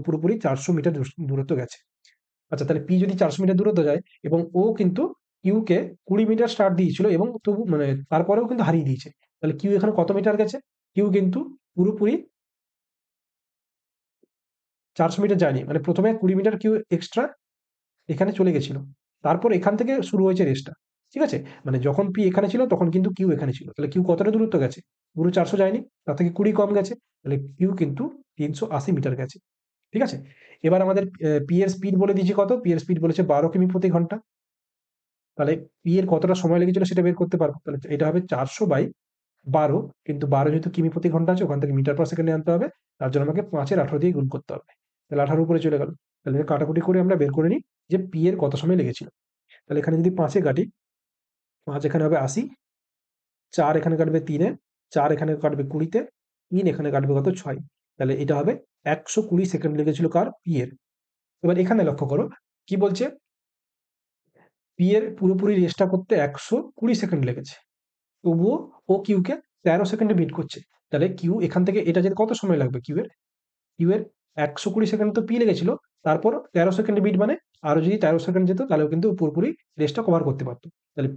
পুরোপুরি 400 মিটার দূরত্ব গেছে। আচ্ছা, তাহলে পি যদি 400 মিটার দূরত্ব যায় এবং ও কিন্তু কিউকে 20 মিটার স্টার্ট দিয়েছিল এবং তবু মানে তারপরেও কিন্তু হারিয়ে দিয়েছে, তাহলে কিউ এখানে কত মিটার গেছে, কিউ কিন্তু পুরোপুরি 400 মিটার যায়নি, মানে প্রথমে 20 মিটার কিউ এক্সট্রা এখানে চলে গেছিল, তারপর এখান থেকে শুরু হয়েছে রেসটা, ঠিক আছে। মানে যখন পি এখানে ছিল তখন কিন্তু কিউ এখানে ছিল, তাহলে কিউ কতটা দূরত্ব গেছে, পুরো 400 যায়নি, তার থেকে 20 কম গেছে, তাহলে কিউ কিন্তু 380 মিটার গেছে, ঠিক আছে। এবার আমাদের পি এর স্পিড বলে দিয়েছি কত, পি এর স্পিড বলেছে 12 কিমি প্রতি ঘন্টা, তাহলে পি এর কতটা সময় লেগেছিল সেটা বের করতে পারবো। তাহলে এটা হবে 400/12, কিন্তু 12 যেহেতু কিমি প্রতি ঘন্টা আছে, ওখান থেকে মিটার পার সেকেন্ডে আনতে হবে, তার জন্য আমাকে 5 এর 18 দিয়ে গুণ করতে হবে, তাহলে 18 উপরে চলে গেল। তাহলে কাটাকুটি করে আমরা বের করে নিই যে পি এর কত সময় লেগেছিল। তাহলে এখানে যদি 5 এ কাটি, 5 এখানে হবে 80, 4 এখানে কাটবে 3 এ, 4 এখানে কাটবে 20 তে, 3 এখানে কাটবে কত, 6। তাহলে এটা হবে 120 সেকেন্ড লেগেছিল কার, পি এর। এবার এখানে লক্ষ্য করো কি বলছে, পি এর পুরোপুরি রেসটা করতে 120 সেকেন্ড লেগেছে, তবুও ও কিউকে 13 সেকেন্ডে বিট করছে। তাহলে কিউ এখান থেকে এটা যেতে কত সময় লাগবে, কিউ এর 120 সেকেন্ড তো পি লেগেছিল, তারপর 13 সেকেন্ডে বিট, মানে আরো যদি 13 সেকেন্ড যেত তাহলেও কিন্তু পুরোপুরি রেসটা কভার করতে পারতো। তাহলে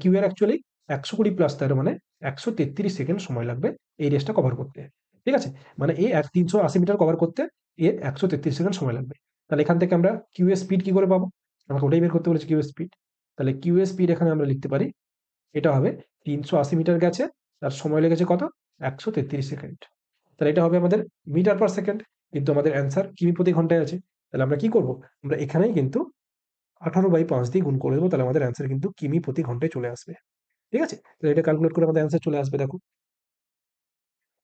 কিউ এর অ্যাকচুয়ালি 120 প্লাস 13 মানে 133 সেকেন্ড সময় লাগবে এই রেসটা কভার করতে, ঠিক আছে। মানে এই 380 মিটার কভার করতে এর 133 সেকেন্ড সময় লাগবে। তাহলে এখান থেকে আমরা কিউ এর স্পিড কি করে পাবো, আমাকে ওটাই বের করতে বলেছে, কিউ এর স্পিড। তাহলে কিউ এর স্পিড এখানে আমরা লিখতে পারি, এটা হবে 380 মিটার গেছে, তার সময় লেগেছে কত, 133 সেকেন্ড। তাহলে এটা হবে আমাদের মিটার পার সেকেন্ড, কিন্তু আমাদের অ্যান্সার কিমি প্রতি ঘন্টায় আছে। তাহলে আমরা কি করব, আমরা এখানেই কিন্তু 18/5 দিয়ে গুণ করে দেবো, তাহলে আমাদের অ্যান্সার কিন্তু কিমি প্রতি ঘন্টায় চলে আসবে, ঠিক আছে। তো এটা ক্যালকুলেট করে আমাদের অ্যান্সার চলে আসবে, দেখো।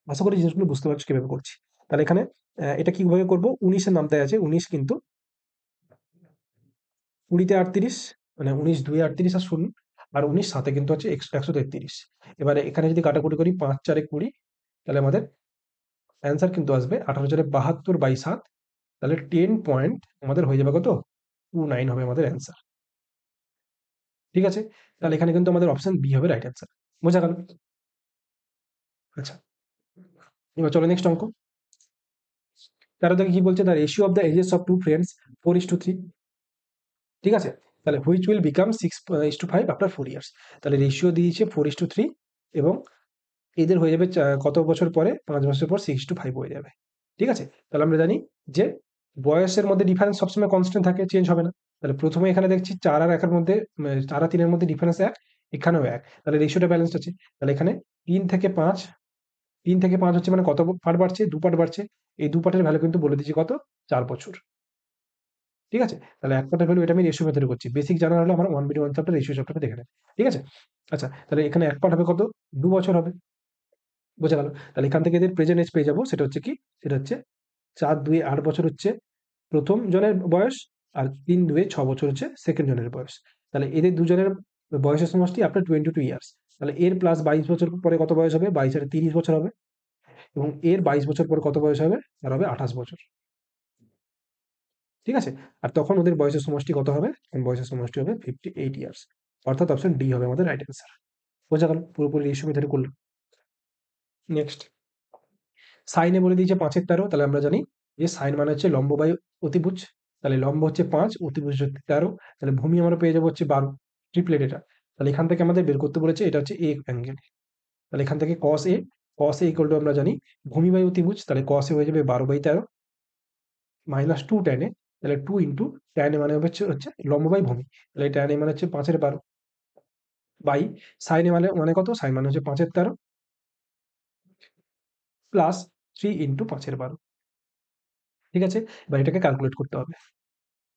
আশা করি জিনিসগুলো বুঝতে পারছো কিভাবে করছি। তাহলে এখানে এটা কিভাবে করব, 19-এর নামতে আছে 19, কিন্তু 20-তে 38, মানে 19 2 38 আর শূন্য, আর 19 7 কিন্তু হচ্ছে 133। এবারে এখানে যদি কাটাকুটি করি 5 4 20, তাহলে আমাদের অ্যান্সার কিন্তু আসবে 18,72/7। তাহলে 10 পয়েন্ট আমাদের হয়ে যাবে কত, 29 হবে আমাদের অ্যান্সার। ঠিক আছে, তাহলে এখানে কিন্তু আমাদের অপশন বি হবে রাইট অ্যান্সার। বোঝা গেল? আচ্ছা, এবার চলো নেক্সট অঙ্ক। তারা দেখে কি বলছে, the ratio of the ages of two friends 4:3। ঠিক আছে, তাহলে which will become 6:5 after 4 years. তাহলে রেশিও দিয়েছে 4:3, এবং এদের হয়ে যাবে কত বছর পরে, 5 বছর পর 6:5 হয়ে যাবে। ঠিক আছে, তাহলে আমরা জানি যে বয়সের মধ্যে ডিফারেন্স সবসময় কনস্ট্যান্ট থাকে, চেঞ্জ হবে না। তাহলে প্রথমে এখানে দেখছি 4 আর 1-এর মধ্যে, 4 আর 3-এর মধ্যে ডিফারেন্স 1, এখানেও 1, তাহলে রেশিওটা ব্যালেন্সড আছে। তাহলে এখানে 3 থেকে 5, 3 থেকে 5 হচ্ছে মানে কত পার্ট বাড়ছে, 2 পার্ট বাড়ছে। এই 2 পার্টের ভ্যালু কিন্তু বলে দিচ্ছি কত, 4 বছর। ঠিক আছে, তাহলে এক পার্টের ভ্যালু, এটা আমি রেশিও মেথডে করছি। বেসিক জানা হলে আমার 1B1 চ্যাপ্টার রেশিও চ্যাপ্টারটা দেখে নেন। ঠিক আছে, আচ্ছা, তাহলে এখানে এক পার্ট হবে কত, 2 বছর হবে। বোঝা গেল? তাহলে এখান থেকে এদের প্রেজেন্ট এজ পেয়ে যাবো, সেটা হচ্ছে কি, সেটা হচ্ছে 4 2 8 বছর হচ্ছে প্রথম জনের বয়স, আর 3 2 6 বছর হচ্ছে সেকেন্ড জনের বয়স। তাহলে এদের দুজনের বয়সের সমষ্টি আপনার 22 ইয়ার্স। তাহলে এর প্লাস 22 বছর পরে কত বয়স হবে, 22 আর 30 বছর হবে, এবং এর 22 বছর পরে কত বয়স হবে, তার হবে 28 বছর। ঠিক আছে, আর তখন ওদের বয়সের সমষ্টি কত হবে, বয়সের সমষ্টি হবে 58 ইয়ার্স। অর্থাৎ অপশন ডি হবে আমাদের রাইট অ্যান্সার। বোঝা গেল? পুরোপুরি রেশিও মেথডে করলাম। নেক্সট, সাইনে বলে দিয়েছে 5-13, তাহলে আমরা জানি যে সাইন মানে হচ্ছে লম্ব বাই অতিভুজ। তাহলে লম্ব হচ্ছে 5, অতিভুজ হচ্ছে 13, তাহলে ভূমি আমরা পেয়ে যাবো হচ্ছে 12, ট্রিপলেট এটা। তাহলে এখান থেকে আমাদের বের করতে বলেছে, এটা হচ্ছে এ অ্যাঙ্গেল। তাহলে এখান থেকে কস এ ইকুয়াল টু আমরা জানি ভূমি বাই অতিভুজ, তাহলে কস এ হয়ে যাবে 12/13 মাইনাস 2 ট্যান এ, তাহলে 2 ইন্টু ট্যান এ মানে হচ্ছে লম্ব বাই ভূমি, তাহলে ট্যান এ মানে হচ্ছে 5/12 বাই সাইন এ মানে কত, সাইন মানে হচ্ছে 5/13 প্লাস 3 ইন্টু 5/12। ঠিক আছে, এবার এটাকে ক্যালকুলেট করতে হবে।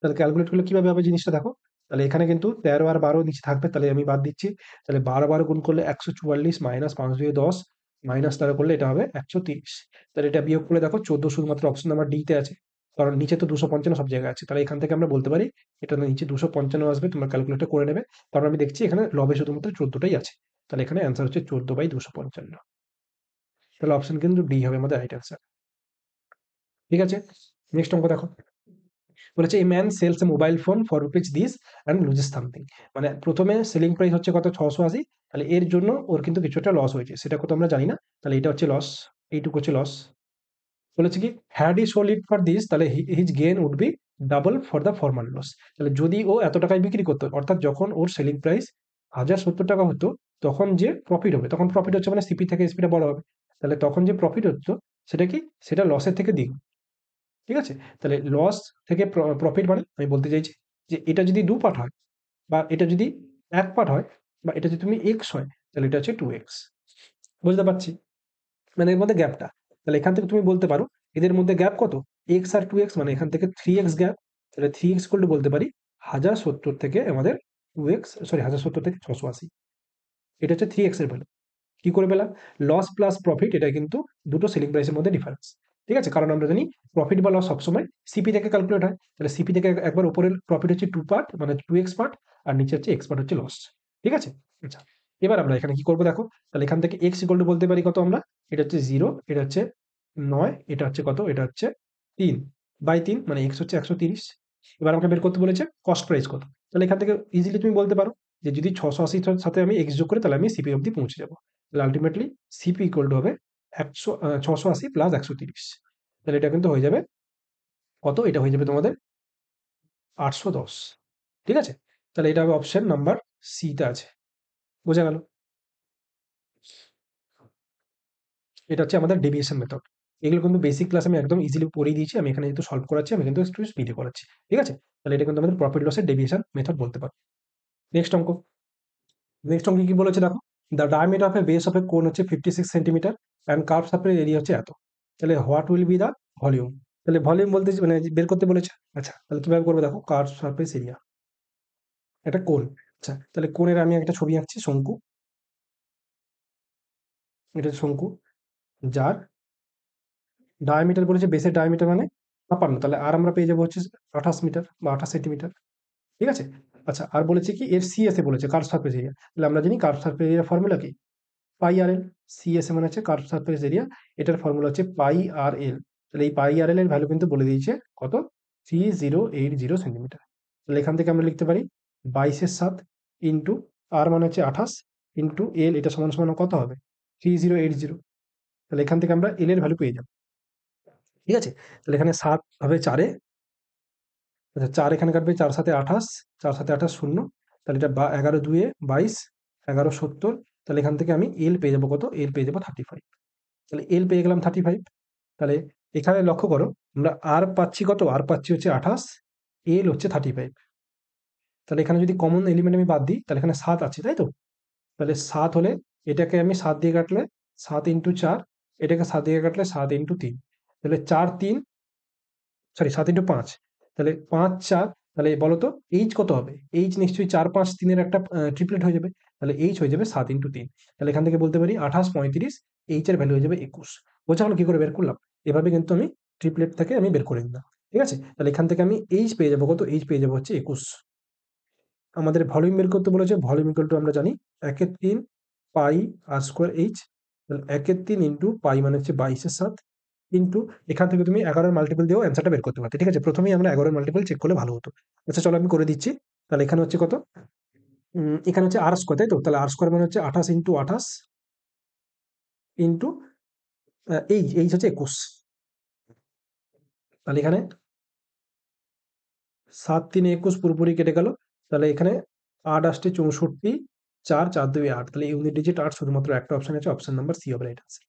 তাহলে ক্যালকুলেট করলে কিভাবে হবে জিনিসটা দেখো। তাহলে এখানে কিন্তু 13 আর 12 নিচে থাকবে, তাহলে আমি বাদ দিচ্ছি। তাহলে 12 গুণ করলে 144 মাইনাস 5 2 10 মাইনাস 13 করলে এটা হবে 130। তাহলে এটা বিয়োগ করলে দেখো 14 শুধুমাত্র অপশন নাম্বার ডি তে আছে, কারণ নিচে তো 255 সব জায়গায় আছে। তাহলে এখান থেকে আমরা বলতে পারি এটা নিচে 255 আসবে, তোমরা ক্যালকুলেটর করে নেবে। কারণ আমি দেখছি এখানে লবে শুধুমাত্র 14টাই আছে। তাহলে এখানে অ্যান্সার হচ্ছে 14/255। তাহলে অপশন কিন্তু ডি হবে আমাদের রাইট অ্যান্সার। ঠিক আছে, নেক্সট অঙ্ক দেখো। বলেছে a man sells a mobile phone for rupees this and loses something. মানে প্রথমে সেলিং প্রাইস হচ্ছে কত, 680, তাহলে এর জন্য ওর কিন্তু কিছু একটা লস হয়েছে, সেটা কত আমরা জানি না। তাহলে এটা হচ্ছে লস, এইটুকু হচ্ছে লস। বলেছে কি had he sold it for this, তাহলে his gain would be double for the former loss. তাহলে যদি ও এত টাকায় বিক্রি করতো, অর্থাৎ যখন ওর সেলিং প্রাইস 1070 টাকা হতো, তখন যে প্রফিট হবে, তখন প্রফিট হচ্ছে মানে সিপি থেকে এসপিটা বড় হবে। তাহলে তখন যে প্রফিট হতো সেটা কি, সেটা লসের থেকে দ্বিগুণ। ঠিক আছে, তাহলে লস থেকে প্রফিট মানে আমি বলতে চাইছি যে এটা যদি 2 পার্ট হয়, বা এটা যদি 1 পার্ট হয়, বা এটা যদি তুমি এক্স হয়, তাহলে এটা হচ্ছে 2x। বুঝতে পারছি, মানে এর মধ্যে গ্যাপটা। তাহলে এখান থেকে তুমি বলতে পারো এদের মধ্যে গ্যাপ কত, এক্স আর 2x, মানে এখান থেকে 3x গ্যাপ। তাহলে 3x ইকুয়াল টু বলতে পারি 1070 থেকে আমাদের 2x, সরি 1070 থেকে 680। এটা হচ্ছে 3x এর ভ্যালু। কি করে পেলাম, লস প্লাস প্রফিট, এটা কিন্তু দুটো সেলিং প্রাইসের মধ্যে ডিফারেন্স। ঠিক আছে, কারণ আমরা জানি প্রফিট বা লস সবসময় সিপি থেকে ক্যালকুলেট হয়। তাহলে সিপি থেকে একবার উপরের প্রফিট হচ্ছে 2 পার্ট, মানে 2x পার্ট, আর নিচে হচ্ছে x পার্ট হচ্ছে লস। ঠিক আছে, আচ্ছা, এবার আমরা এখানে কি করবো দেখো। তাহলে এখান থেকে x ইকুয়াল টু বলতে পারি কত আমরা, এটা হচ্ছে 0, এটা হচ্ছে 9, এটা হচ্ছে কত, এটা হচ্ছে 3/3, মানে x হচ্ছে 130। এবার আমাকে বের করতে বলেছে কস্ট প্রাইস কত। তাহলে এখান থেকে ইজিলি তুমি বলতে পারো যে যদি 680 সাথে আমি x যোগ করি, তাহলে আমি সিপি অবধি পৌঁছে যাবো। তাহলে আলটিমেটলি সিপি ইকুয়াল টু হবে 680 প্লাস 130। তাহলে এটা কিন্তু হয়ে যাবে কত, এটা হয়ে যাবে তোমাদের 810। ঠিক আছে, তাহলে এটা হবে অপশন নাম্বার সি তে আছে। বোঝা গেল? এটা হচ্ছে আমাদের ডেভিয়েশন মেথড। এগুলো কিন্তু বেসিক ক্লাস আমি একদম ইজিলি পড়িয়ে দিয়েছি, আমি এখানে যেহেতু সলভ করাচ্ছি, আমি কিন্তু একটু স্পিডে করাচ্ছি। ঠিক আছে, তাহলে এটা কিন্তু আমাদের প্রফিট লসের ডেভিয়েশন মেথড বলতে পারো। নেক্সট অঙ্ক, নেক্সট অঙ্কে কি বলেছে দেখো, the diameter of a base of a cone হচ্ছে 56 centimetre and curve surface area হচ্ছে এত। তাহলে what will be the volume. তাহলে ভলিউম বলতে মানে বের করতে বলেছে। আচ্ছা, তাহলে কিভাবে করবো দেখো, কার্ভ সারফেস এরিয়া, একটা কোণ। আচ্ছা, তাহলে কোণের আমি একটা ছবি আঁকছি, শঙ্কু। এটা শঙ্কু, যার ডায়ামিটার বলেছে, বেসের ডায়ামিটার মানে 56, তাহলে আর আমরা পেয়ে যাবো হচ্ছে 28 মিটার বা 28 সেন্টিমিটার। ঠিক আছে। আচ্ছা, আর বলেছে কি এর সিএসএ বলেছে, কার্ভ সারফেস এরিয়া। তাহলে আমরা জানি কার্ভ সারফেস এরিয়া ফর্মুলা কি, পাই আর এল। সিএসএ মানে হচ্ছে কার্ভ সারফেস এরিয়া, এটার ফর্মুলা হচ্ছে পাই আর এল। তাহলে এই পাই আর এল এর ভ্যালু কিন্তু বলে দিয়েছে কত, 3080 সেন্টিমিটার। তাহলে এখান থেকে আমরা লিখতে পারি 22/7 ইন্টু আর মানে হচ্ছে 28 ইন্টু এল, এটা সমান সমান কত হবে, 3080। তাহলে এখান থেকে আমরা এল এর ভ্যালু পেয়ে যাবো। ঠিক আছে। তাহলে এখানে 7 হবে 4-এ, আচ্ছা 4 এখানে কাটবে, 4 7 28, 4 7 28 শূন্য। তাহলে এটা 11 2-এ 22, 1170। তাহলে এখান থেকে আমি এল পেয়ে যাবো কত, এল পেয়ে যাবো 35। তাহলে এল পেয়ে গেলাম 35। তাহলে এখানে লক্ষ্য করো, আমরা আর পাচ্ছি কত, আর পাচ্ছি হচ্ছে 28, এল হচ্ছে 35। তাহলে এখানে যদি কমন এলিমেন্ট আমি বাদ দিই, তাহলে এখানে 7 আছে, তাই তো। তাহলে 7 হলে এটাকে আমি 7 দিয়ে কাটলে 7 × 4, এটাকে 7 দিয়ে কাটলে 7 × 3। তাহলে 4 3, সরি 7 × 5, তাহলে 5 4। তাহলে বলো তো এইচ কত হবে, এইচ নিশ্চয়ই 4 5 3-এর একটা ট্রিপলেট হয়ে যাবে। তাহলে এইচ হয়ে যাবে 7 × 3। তাহলে এখান থেকে বলতে পারি 28 35, এইচ এর ভ্যালু হয়ে যাবে 21। বোঝা হলো কি করে বের করলাম, এভাবে কিন্তু আমি ট্রিপলেট থেকে আমি বের করে নিলাম। ঠিক আছে। তাহলে এখান থেকে আমি এইচ পেয়ে যাবো কত, এইচ পেয়ে যাবো হচ্ছে 21। আমাদের ভলিউম বের করতে বলেছে, ভলিউম ইকুয়াল টু আমরা জানি 1/3 পাই আর স্কোয়ার এইচ। তাহলে 1/3 ইন্টু পাই মানে হচ্ছে 22/7 ইন্টু, এখান থেকে তুমি 11-এর মাল্টিপল দিয়েও অ্যান্সারটা বের করতে পারতে। ঠিক আছে, প্রথমেই আমরা 11-এর মাল্টিপল চেক করলে ভালো হতো। আচ্ছা চলো আমি করে দিচ্ছি। তাহলে এখানে হচ্ছে কত, এখানে হচ্ছে আর স্কোয়ার, তাই তো। তাহলে আর স্কোয়ার মানে হচ্ছে 28 × 28 ইন্টু এইচ, এইচ হচ্ছে 21। তাহলে এখানে 7 3 21 পুরোপুরি কেটে গেল। তাহলে এখানে 8 আসছে 64, 4 4 2 8। তাহলে ইউনিট ডিজিট 8 শুধুমাত্র একটা অপশন আছে, অপশন নাম্বার সি হবে রাইট আনসার।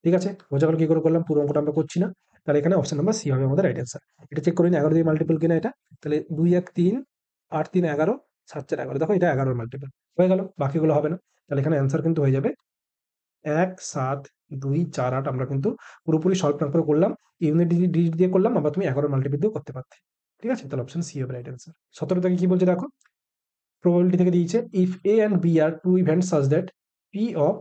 ঠিক আছে, বোঝা গেল কি করে করলাম, পুরো অঙ্কটা আমরা করছি না। তাহলে এখানে অপশন নাম্বার সি হবে আমাদের রাইট অ্যান্সার। এটা চেক করে নিন 11 দিয়ে মাল্টিপল কিনা এটা। তাহলে 2 1 3, 8 3 11, 7 4 11, দেখো এটা 11-এর মাল্টিপল হয়ে গেল, বাকিগুলো হবে না। তাহলে এখানে অ্যান্সার কিন্তু হয়ে যাবে 1 7 2 4 8। আমরা কিন্তু পুরোপুরি সলভ না করে করলাম, ইউনিট ডিজিট দিয়ে করলাম, আবার তুমি 11 মাল্টিপল দিয়েও করতে পারতে। ঠিক আছে, তাহলে অপশন সি হবে রাইট অ্যান্সার। 17 থেকে কি বলছে দেখো, প্রবাবিলিটি থেকে দিয়েছে if A and B are two events such that p of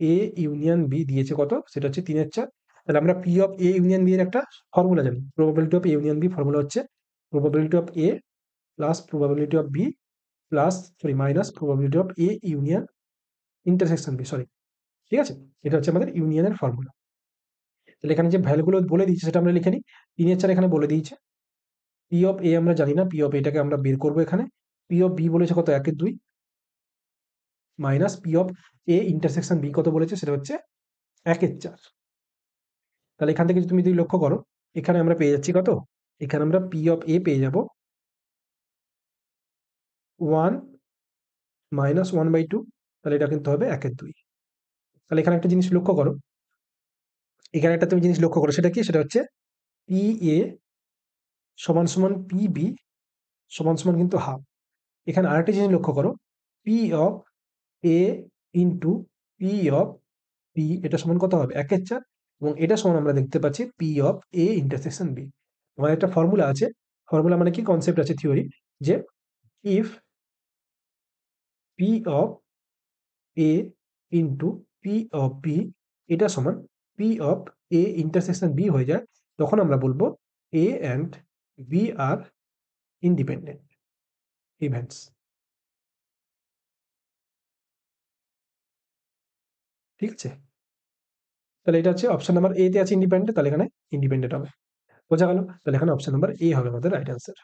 a union b দিয়েছে কত, সেটা হচ্ছে 3/4। তাহলে আমরা p of a union b এর একটা ফর্মুলা জানি, probability of a union b formula হচ্ছে probability of a plus probability of b plus, sorry minus probability of a union intersection B, sorry. ঠিক আছে, এটা হচ্ছে আমাদের ইউনিয়নের ফর্মুলা। তাহলে এখানে যে ভ্যালুগুলো বলে দিয়েছে সেটা আমরা লিখে নিই। 3/4 এখানে বলে দিয়েছে, পি অফ এ আমরা জানি না, পি অফ এটাকে আমরা বের করবো এখানে। পি অফ বি বলেছে কত, 1/2 minus P of A intersection B কত বলেছে, সেটা হচ্ছে 1/4। তাহলে এখান থেকে তুমি যদি লক্ষ্য করো, এখানে আমরা পেয়ে যাচ্ছি কত, এখানে আমরা পি অফ এ পেয়ে যাব 1 মাইনাস 1/2। তাহলে এটা কিন্তু হবে 1/2। তাহলে এখানে একটা জিনিস লক্ষ্য করো, এখানে একটা তুমি জিনিস লক্ষ্য করো, সেটা কি, সেটা হচ্ছে পি এ সমান সমান পি বি সমান সমান কিন্তু হাফ। এখানে আরেকটা জিনিস লক্ষ্য করো, P of A into P of B, এটা সমান কত হবে, 1/4। এবং এটা সমান আমরা দেখতে পাচ্ছি P of A intersection B. আমাদের একটা ফর্মুলা আছে, ফর্মুলা মানে কি, কনসেপ্ট আছে, থিওরি, যে if p of A into P of B এটা সমান p of A intersection b হয়ে যায়, তখন আমরা বলবো a and B are independent events. ঠিক আছে, তাহলে এটা হচ্ছে অপশন নাম্বার এ তে আছে ইন্ডিপেন্ডেন্ট, তাহলে এখানে ইন্ডিপেন্ডেন্ট হবে। বোঝা গেল, তাহলে এখানে অপশন নাম্বার এ হবে আমাদের রাইট অ্যান্সার।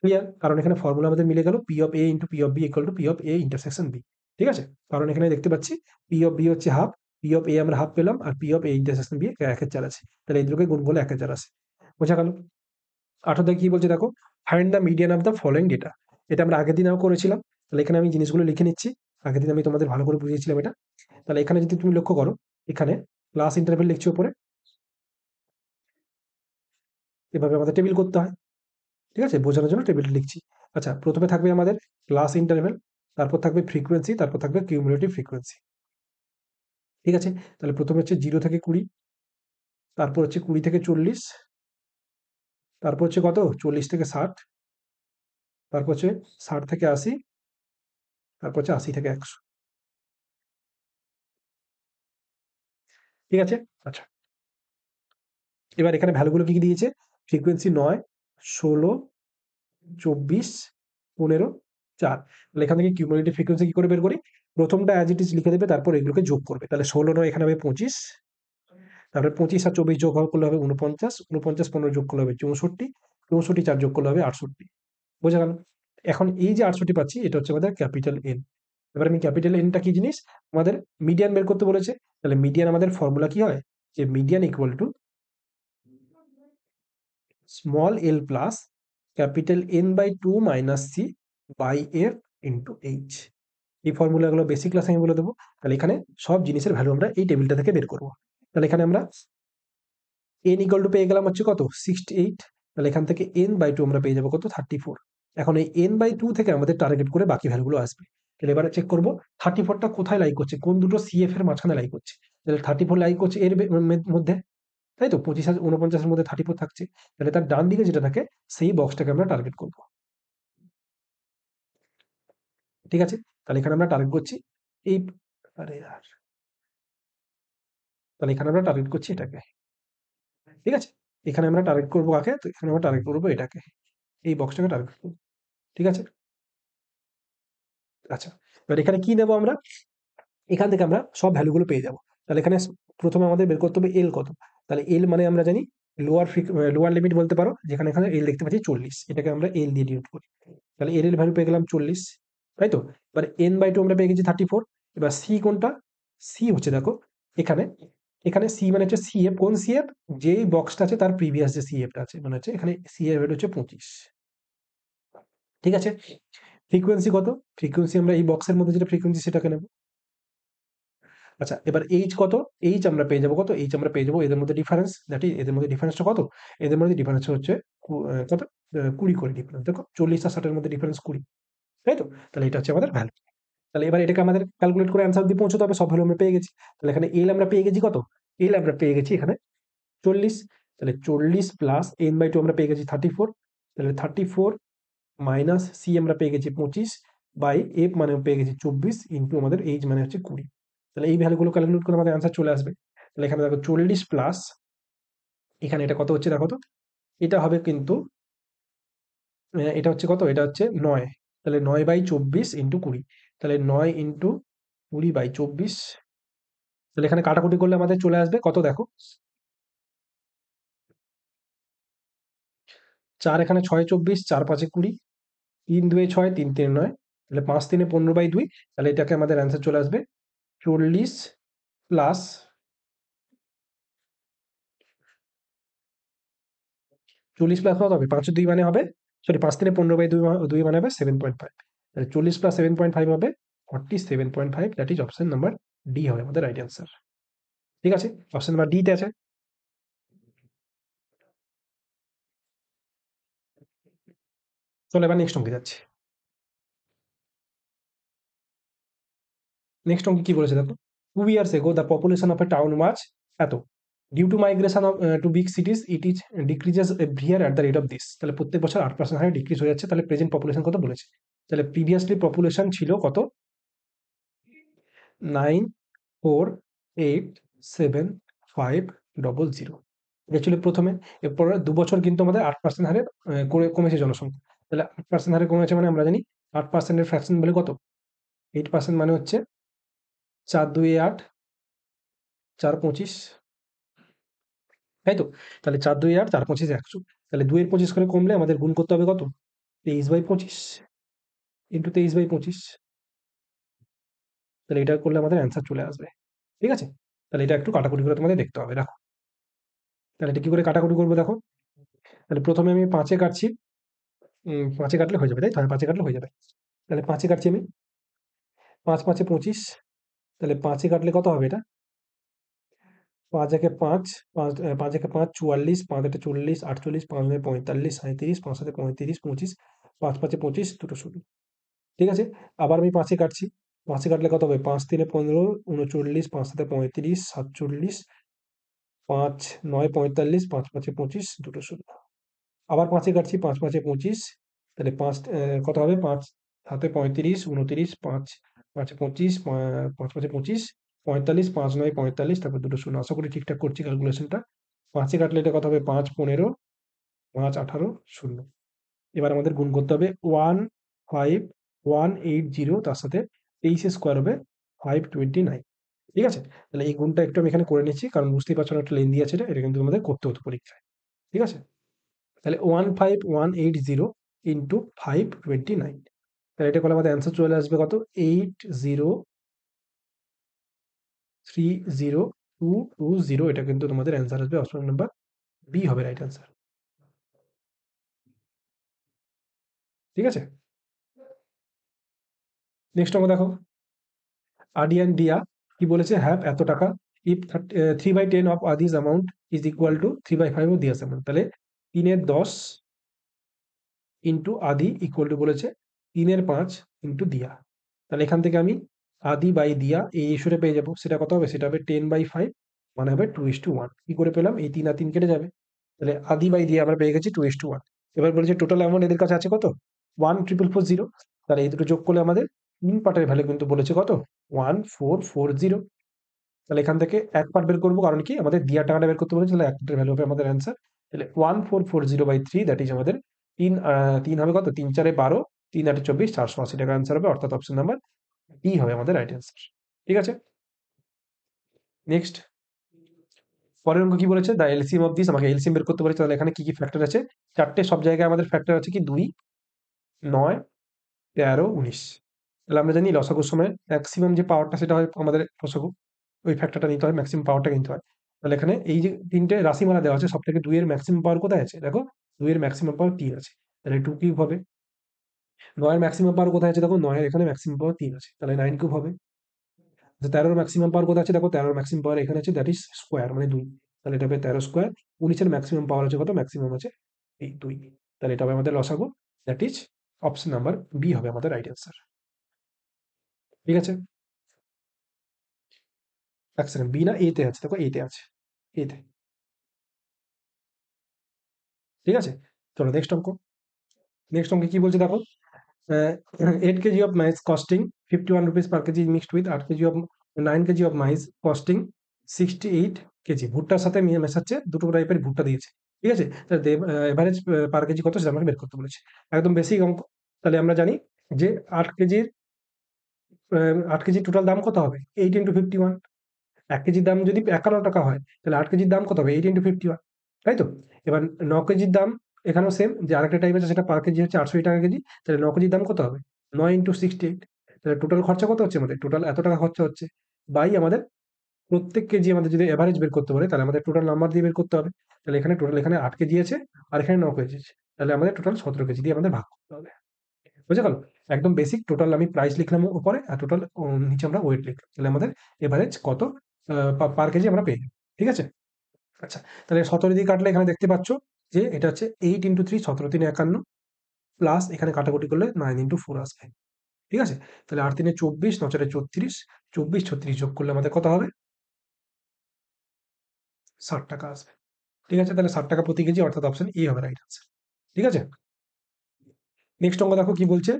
ক্লিয়ার, কারণ এখানে ফর্মুলা আমাদের মিলে গেল, p of A into P of b equal to p of A intersection b. ঠিক আছে, কারণ এখানে দেখতে পাচ্ছি পি অফ বি হচ্ছে হাফ, পি অফ এ আমরা হাফ পেলাম, আর p of A intersection b 1/4 আছে। তাহলে এই দুটোকে গুণ করলে 1/4 আছে। বোঝা গেল। 18 কি বলছে দেখো, find the median of the following data. এটা আমরা আগের দিনেও করেছিলাম। তাহলে এখানে আমি জিনিসগুলো লিখে নিচ্ছি, আগের দিন আমি তোমাদের ভালো করে বুঝিয়েছিলাম এটা। তাহলে এখানে যদি তুমি লক্ষ্য করো, এখানে ক্লাস ইন্টারভেল লিখছি উপরে, এভাবে আমাদের টেবিল করতে হয়। ঠিক আছে, বোঝানোর জন্য টেবিলটা লিখছি। আচ্ছা, প্রথমে থাকবে আমাদের ক্লাস ইন্টারভেল, তারপর থাকবে ফ্রিকোয়েন্সি, তারপর থাকবে কিউমুলেটিভ ফ্রিকোয়েন্সি। ঠিক আছে, তাহলে প্রথমে হচ্ছে 0 থেকে 20, তারপর হচ্ছে 20 থেকে 40, তারপর হচ্ছে কত, 40 থেকে 60, তারপর হচ্ছে 60 থেকে 80, তারপর হচ্ছে 80 থেকে 100। ঠিক আছে। আচ্ছা, এবার এখানে ভ্যালুগুলো কি কি দিয়েছে? ফ্রিকোয়েন্সি 9, 16, 24, 15, 4। তাহলে এখান থেকে কিউমুলেটিভ ফ্রিকোয়েন্সি কি করে বের করি? প্রথমটা অ্যাজ ইট ইজ লিখে দেবে, তারপর এগুলোকে যোগ করবে। তাহলে 16 9 এখানে হবে 25, তারপরে 25 আর 24 যোগ করলে হবে 49, 49 15 যোগ করলে হবে 64, 64 4 যোগ করলে হবে 68। বোঝা গেল? এখন এই যে 68 পাচ্ছি এটা হচ্ছে আমাদের ক্যাপিটাল এন। এবার আমি ক্যাপিটাল এনটা কি জিনিস? আমাদের মিডিয়ান বের করতে বলেছে। তাহলে মিডিয়ান আমাদের ফর্মুলা কি হয়? যে median equal to small L plus capital N by 2 minus C by F into H. এই ফর্মুলাগুলো বেসিক ক্লাসে আমি বলে দেবো। তাহলে এখানে সব জিনিসের ভ্যালু আমরা এই টেবিলটা থেকে বের করবো। তাহলে এখানে আমরা এন ইকুয়াল টু পেয়ে গেলাম হচ্ছে কত? 68। তাহলে এখান থেকে এন বাই 2 আমরা পেয়ে যাবো কত? 34। এখন এই এন বাই 2 থেকে আমাদের টার্গেট করে বাকি ভ্যালুগুলো আসবে। তাহলে এবারে চেক করবো 34টা কোথায় লাই করছে, কোন দুটো সিএফ এর মাঝখানে লাই করছে। তাহলে 34 লাই করছে এর মধ্যে, তাই তো? 25 আর 49 এর মধ্যে 34 থাকছে। তাহলে তার ডান দিকে যেটা থাকে সেই বক্সটাকে আমরা টার্গেট করব। ঠিক আছে? তাহলে এখানে আমরা টার্গেট করছি এই, আরে यार, তাহলে এখানে আমরা টার্গেট করছি এটাকে। ঠিক আছে? এখানে আমরা টার্গেট করবো কাকে? তো এখানে আমরা টার্গেট করবো এটাকে। এই বক্সটাকে টার্গেট করবো। ঠিক আছে? আচ্ছা। এবার এখানে কি নেব আমরা? এখান থেকে আমরা সব ভ্যালুগুলো পেয়ে যাবো। তাহলে এখানে প্রথমে আমাদের বের করতে হবে এল কত। তাহলে এল মানে আমরা জানি লোয়ার লিমিট বলতে পারো, যেখানে এখানে এল দেখতে পাচ্ছি 40, এটাকে আমরা এল দিয়ে ডিনোট করি। তাহলে এল এর ভ্যালু পেয়ে গেলাম 40, তাই তো? এবার এন বাই 2 আমরা পেয়ে গেছি 34। এবার সি কোনটা? সি হচ্ছে দেখো এখানে, এখানে সি মানে হচ্ছে সিএফ। কোন সিএফ? যেই বক্সটা আছে তার প্রিভিয়াস যে সিএফটা আছে, মানে হচ্ছে এখানে সি এর ভ্যালু হচ্ছে 25। ঠিক আছে? ফ্রিকোয়েন্সি কত? ফ্রিকোয়েন্সি আমরা এই বক্সের মধ্যে যেটা ফ্রিকোয়েন্সি সেটাকে নেব। আচ্ছা, এবার এইচ কত? এইচ আমরা পেয়ে যাবো কত? এইচ আমরা পেয়ে যাবো এদের মধ্যে ডিফারেন্স, দ্যাট ইজ এদের মধ্যে ডিফারেন্সটা কত? এদের মধ্যে ডিফারেন্স হচ্ছে কত? 20 করে ডিফারেন্স। দেখো 40 আর 60 এর মধ্যে ডিফারেন্স 20, তাই তো? তাহলে এটা হচ্ছে আমাদের ভ্যালু। তাহলে এবার এটাকে আমাদের ক্যালকুলেট করে অ্যান্সার দিয়ে পৌঁছতে হবে। সব ভ্যালু আমরা পেয়ে গেছি। তাহলে এখানে এল আমরা পেয়ে গেছি কত? এল আমরা পেয়ে গেছি এখানে 40। তাহলে 40 প্লাস এন বাই 2 আমরা পেয়ে গেছি 34। তাহলে 34 মাইনাস সি আমরা পেয়ে গেছি 25 বাই এফ মানে পেয়ে গেছি 24 ইন্টু আমাদের এইচ মানে হচ্ছে 20। তাহলে এই ভ্যালুগুলো ক্যালকুলেট করে আমাদের অ্যান্সার চলে আসবে। তাহলে এখানে দেখো 40 প্লাস এখানে এটা কত হচ্ছে দেখো তো? এটা হবে কিন্তু এটা হচ্ছে কত? এটা হচ্ছে 9। তাহলে 9 বাই 24 ইন্টু 20। তাহলে 9 ইন্টু 20 বাই 24। তাহলে এখানে কাটাকুটি করলে আমাদের চলে আসবে কত দেখো? 4 এখানে 6 24, 4 5 20, 3 2 6, 3 3 9। তাহলে 5 3 15 বাই 2। তাহলে এটাকে আমাদের অ্যান্সার চলে আসবে 40 প্লাস 40 প্লাস কত হবে? 5 2 মানে হবে, সরি 5 3 15 বাই 2 মানে হবে 7.5। তাহলে 40 প্লাস 7.5 হবে 47.5। That is option number D হবে আমাদের রাইট অ্যান্সার। ঠিক আছে? অপশন নাম্বার ডি তে আছে। চলো এবার নেক্সট অঙ্কে যাচ্ছি। নেক্সট অঙ্কে কি বলেছে দেখো? 2 years ago the population of a town was এত, due to migration of to big cities it is decreases every year at the rate of this. তাহলে প্রত্যেক বছর 8% হারে ডিক্রিজ হয়ে যাচ্ছে। তাহলে প্রেজেন্ট পপুলেশন কত বলেছে? তাহলে প্রিভিয়াসলি পপুলেশন ছিল কত? 9487500। এটা ছিল প্রথমে। এরপরে 2 বছর কিন্তু আমাদের 8% হারে করে কমেছে জনসংখ্যা। তাহলে 8% হারে কমেছে মানে আমরা জানি 8%-এর ফ্র্যাকশন বলে কত? 8% মানে হচ্ছে 4 2 8, 4 25, তাই তো? তাহলে 4 2 8, 4 25 100। তাহলে 2 এর 25 করে কমলে আমাদের গুণ করতে হবে কত? 23/25 ইন্টু 23/25। তাহলে এটা করলে আমাদের অ্যান্সার চলে আসবে। ঠিক আছে? তাহলে এটা একটু কাটাকুটি করে তোমাদের দেখতে হবে। দেখো, তাহলে এটা কি করে কাটাকুটি করবো দেখো? তাহলে প্রথমে আমি 5 এ কাটছি। 5 এ কাটলে হয়ে যাবে, তাই তো? হ্যাঁ, 5 এ কাটলে হয়ে যাবে। তাহলে 5 এ কাটছি আমি। 5 5 এ 25। তাহলে 5 এ কাটলে কত হবে এটা? 5 একে 5, 5 একে 5 44, 5 আটে 40, 48, 5 নয় 45, 37, 5 সাতে 35, 25, 5 5 এ 25, দুটো শূন্য। ঠিক আছে? আবার আমি 5 এ কাটছি। 5 এ কাটলে কত হবে? 5 3 এ 15, 39, 5 7 এ 35, 47, 5 9 45, 5 5 এ 25, দুটো শূন্য। আবার 5 এ কাটছি। 5 5 এ 25। তাহলে 5 কত হবে? 5 7 এ 35, 29, 5 5 এ 25, 5 5 এ 25, 45, 5 9 45, তারপর দুটো শূন্য। আশা করি ঠিকঠাক করছি ক্যালকুলেশনটা। 5 কাটলে এটা কত হবে? 5 15, 5 18, 0। এবার আমাদের গুণ করতে হবে 15180, তার সাথে 23 স্কোয়ার হবে 529। ঠিক আছে? তাহলে এই গুণটা একটু আমি এখানে করে নিচ্ছি, কারণ বুঝতেই পারছো না একটা লেন্দি আছে এটা কিন্তু আমাদের করতে হতো পরীক্ষায়। ঠিক আছে? তাহলে 15180 ইন্টু 529, তাহলে এটা করলে আমাদের অ্যান্সার চলে আসবে কত? 8030220। এটা কিন্তু তোমাদের অ্যান্সার আসবে, অপশন নাম্বার বি হবে রাইট অ্যান্সার। ঠিক আছে? নেক্সট অঙ্ক দেখো, আদি অ্যান্ড দিয়া কি বলেছে? হ্যাভ এত টাকা, if 3/10 of A's amount is equal to 3/5 of D's amount. তাহলে 3/10 ইন্টু আদি ইকুয়াল টু বলেছে 3/5 ইন্টু দিয়া। তাহলে এখান থেকে আমি আদি বাই দিয়া এই রেশিওটা পেয়ে যাবো। সেটা কত হবে? সেটা হবে 10/5, মানে হবে 2:1। কি করে পেলাম? এই 3 আর 3 কেটে যাবে। তাহলে আদি বাই দিয়া আমরা পেয়ে গেছি 2:1। এবার বলেছে টোটাল অ্যামাউন্ট এদের কাছে আছে কত? 1,440। তাহলে এই দুটো যোগ করলে আমাদের তিন পার্টের ভ্যালু কিন্তু বলেছে কত? 1440। তাহলে এখান থেকে এক পার্ট বের করবো, কারণ কি আমাদের দিয়া টাকাটা বের করতে বলেছে, তাহলে এক পার্টের ভ্যালু হবে আমাদের অ্যান্সার। তাহলে 1440/3, দ্যাট ইজ আমাদের তিন তিন হবে কত? 3 4 12, 3 8 24, 480 টাকা অ্যান্সার হবে, অর্থাৎ অপশন নাম্বার ডি হবে আমাদের রাইট অ্যান্সার। ঠিক আছে? নেক্সট পরের অঙ্ক কি বলেছে? দ্য এলসিএম অফ দিস, আমাকে এলসিএম বের করতে বলেছে। তাহলে এখানে কি কি ফ্যাক্টর আছে? চারটে, সব জায়গায় আমাদের ফ্যাক্টর আছে কি? 2, 9, 13, 19। তাহলে আমরা জানি লসাগুর সময় ম্যাক্সিমাম যে পাওয়ারটা সেটা হয় আমাদের লসাগু, ওই ফ্যাক্টরটা নিতে হয়, ম্যাক্সিমাম পাওয়ারটা নিতে হয়। তাহলে এখানে এই যে তিনটে রাশিমালা দেওয়া আছে, সব থেকে 2 এর ম্যাক্সিমাম পাওয়ার কোথায় আছে? দেখো 2 এর ম্যাক্সিমাম পাওয়ার 3 আছে, তাহলে 2 কিউব হবে। 9 এর ম্যাক্সিমাম পাওয়ার কোথায় আছে? দেখো 9 এর এখানে ম্যাক্সিমাম পাওয়ার 3 আছে, তাহলে 9 কিউব হবে। 13 এর ম্যাক্সিমাম পাওয়ার কোথায় আছে? দেখো 13 এর ম্যাক্সিমাম পাওয়ার এখানে আছে, দ্যাট ইজ স্কোয়ার, মানে 2। তাহলে এটা হবে 13 স্কোয়ার। 19 এর ম্যাক্সিমাম পাওয়ার আছে কত? ম্যাক্সিমাম আছে এই 2। তাহলে এটা হবে আমাদের লসাগু, that is option number B হবে আমাদের রাইট অ্যান্সার। ঠিক আছে? এক সেকেন্ড, বি না এ তে আছে, দেখো এ তে আছে, এ তে। ঠিক আছে? চলো নেক্সট অঙ্ক। নেক্সট অঙ্কে কি বলছে দেখো, 8 KG of maize costing 51 rupees per kg mixed with 8 KG of 9 KG of maize costing 68 KG. ভুট্টার সাথে মেশাচ্ছে, দুটো টাইপের ভুট্টা দিয়েছে। ঠিক আছে? তাহলে এভারেজ পার কেজি কত সেটা আমাকে বের করতে বলেছে। একদম বেসিক অঙ্ক। তাহলে আমরা জানি যে 8 কেজির 8 কেজির টোটাল দাম কত হবে? 8 × 51। 1 কেজির দাম যদি 51 টাকা হয়, তাহলে 8 কেজির দাম কত হবে? 8 × 51, তাই তো? এবার 9 কেজির দাম এখানেও সেম, যে আরেকটা টাইপ আছে, সেটা পার কেজি হচ্ছে 800 টাকা কেজি। তাহলে 9 কেজির দাম কত হবে? 9 × 68। তাহলে টোটাল খরচা কত হচ্ছে আমাদের? টোটাল এত টাকা খরচা হচ্ছে, বাই আমাদের প্রত্যেক কেজি আমাদের যদি এভারেজ বের করতে পারে, তাহলে আমাদের টোটাল নাম্বার দিয়ে বের করতে হবে। তাহলে এখানে টোটাল এখানে 8 কেজি আছে, আর এখানে 9 কেজি আছে, তাহলে আমাদের টোটাল 17 কেজি দিয়ে আমাদের ভাগ করতে হবে। বুঝে গেল? একদম বেসিক। টোটাল আমি প্রাইস লিখলাম উপরে, আর টোটাল নিচে আমরা ওয়েট লিখলাম। তাহলে আমাদের এভারেজ কত পার কেজি আমরা পেয়ে যাবো। ঠিক আছে? আচ্ছা, তাহলে 17 দিয়ে কাটলে এখানে দেখতে পাচ্ছ যে এটা হচ্ছে 8 × 3, 17 × 3 = 51, প্লাস এখানে কাটাকুটি করলে 9 × 4 আসবে। ঠিক আছে? তাহলে 8 × 3 = 24, 9 × 4 = 34, 24 36 যোগ করলে আমাদের কত হবে? 60 টাকা আসবে। ঠিক আছে? তাহলে 60 টাকা প্রতি কেজি, অর্থাৎ অপশন এ হবে রাইট আনসার। ঠিক আছে? নেক্সট অঙ্ক দেখো কি বলছে,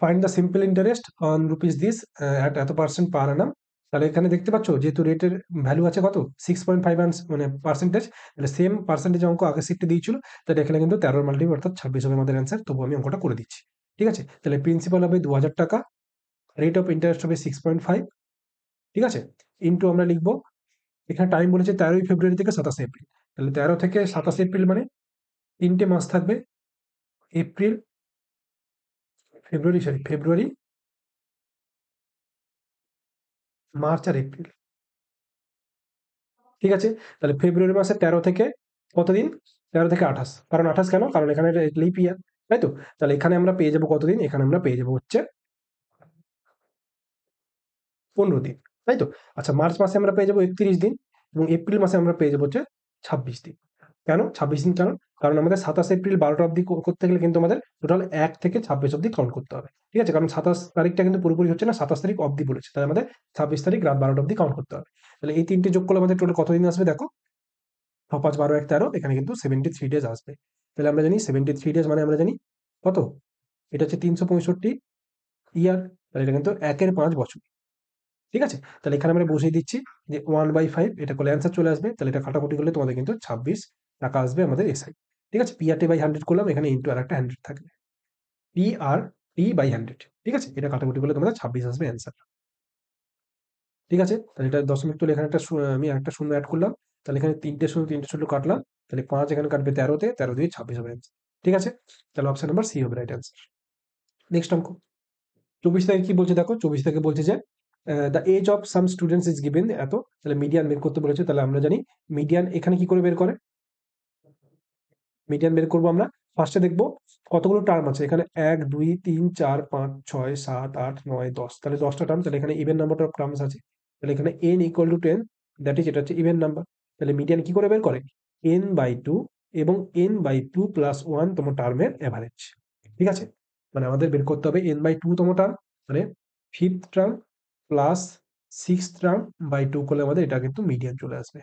find the simple interest on rupees this at এত পার্সেন্ট পার অ্যানাম। তাহলে এখানে দেখতে পাচ্ছ যেহেতু রেটের ভ্যালু আছে কত? 6.5 মানে পার্সেন্টেজ, তাহলে সেম পার্সেন্টেজ অঙ্ক আগের শিফটে দিয়েছিল, তাহলে এখানে কিন্তু 13 মাল্টিপ্লাই অর্থাৎ 26 হবে আমাদের অ্যান্সার। তবু আমি অঙ্কটা করে দিচ্ছি। ঠিক আছে? তাহলে প্রিন্সিপাল হবে 2000 টাকা, রেট অফ ইন্টারেস্ট হবে 6.5। ঠিক আছে? ইন্টু আমরা লিখবো, এখানে টাইম বলেছে 13 ফেব্রুয়ারি থেকে 27 এপ্রিল। তাহলে 13 থেকে 27 এপ্রিল মানে 3টে মাস থাকবে, এপ্রিল, ফেব্রুয়ারি, মার্চ আর এপ্রিল। ঠিক আছে? তাহলে ফেব্রুয়ারি মাসের 13 থেকে কতদিন? 13 থেকে 28। কারণ 28 কেন? কারণ এখানে লিপ ইয়ার, তাই তো? তাহলে এখানে আমরা পেয়ে যাবো কতদিন? এখানে আমরা পেয়ে যাবো হচ্ছে 15 দিন, তাই তো? আচ্ছা, মার্চ মাসে আমরা পেয়ে যাবো 31 দিন, এবং এপ্রিল মাসে আমরা পেয়ে যাবো হচ্ছে 26 দিন। কেন 26 দিন কেন? কারণ আমাদের 27 এপ্রিল 12টা অবধি করতে গেলে কিন্তু আমাদের টোটাল 1 থেকে 26 অবধি কাউন্ট করতে হবে। ঠিক আছে? কারণ 27 তারিখটা কিন্তু পুরোপুরি হচ্ছে না, 27 তারিখ অবধি বলেছে, তাই আমাদের 26 তারিখ রাত 12টা অবধি কাউন্ট করতে হবে। তাহলে এই তিনটে যোগ করলে আমাদের টোটাল কতদিন আসবে দেখো, 5 5 12 1 13, এখানে কিন্তু 73 ডেজ আসবে। তাহলে আমরা জানি 73 ডেজ মানে আমরা জানি কত? এটা হচ্ছে 365 ইয়ার, তাহলে এটা কিন্তু 1 এর 5 বছর। ঠিক আছে? তাহলে এখানে আমরা বসিয়ে দিচ্ছি যে 1/5, এটা করলে অ্যান্সার চলে আসবে। তাহলে এটা কাটাকুটি করলে তোমাদের কিন্তু 26 টাকা আসবে আমাদের এসআই। ঠিক আছে? PRT/100 করলাম, এখানে ইনটু আরেকটা 100 থাকবে। PRT/100, ঠিক আছে? এটা কাটাকুটি করলে তোমাদের 26 আসবে অ্যান্সার। ঠিক আছে? তাহলে এটা দশমিক তুলে এখানে আমি একটা শূন্য এড করলাম। তাহলে এখানে ৩টে শূন্য কাটলাম। তাহলে ৫ এখানে কাটবে ১৩ তে, ১৩ দিয়ে 26 হবে অ্যান্সার। ঠিক আছে? তাহলে অপশন নাম্বার সি হবে রাইট অ্যান্সার। নেক্সট অঙ্ক। ২৪ থেকে কি বলছে দেখো, ২৪ থেকে বলছে যে the age of some students is given এত। তাহলে মিডিয়ান বের করতে বলেছে। তাহলে আমরা জানি মিডিয়ান এখানে কি করে বের করে? মিডিয়ান বের করবো আমরা। ফার্স্টে দেখবো কতগুলো টার্ম আছে এখানে, ১, ২, ৩, ৪, ৫, ৬, ৭, ৮, ৯, ১০। তাহলে ১০টা টার্ম। তাহলে এখানে ইভেন নাম্বার অফ টার্মস আছে। তাহলে এখানে n equal to 10, that is, এটা হচ্ছে ইভেন নাম্বার। তাহলে মিডিয়ান কি করে বের করে? n/2 এবং n/2 প্লাস 1 তম টার্মের অ্যাভারেজ। ঠিক আছে? মানে আমাদের বের করতে হবে n/2 তম টার্ম, মানে fifth term plus sixth term by 2 করলে আমাদের এটা কিন্তু মিডিয়ান চলে আসবে।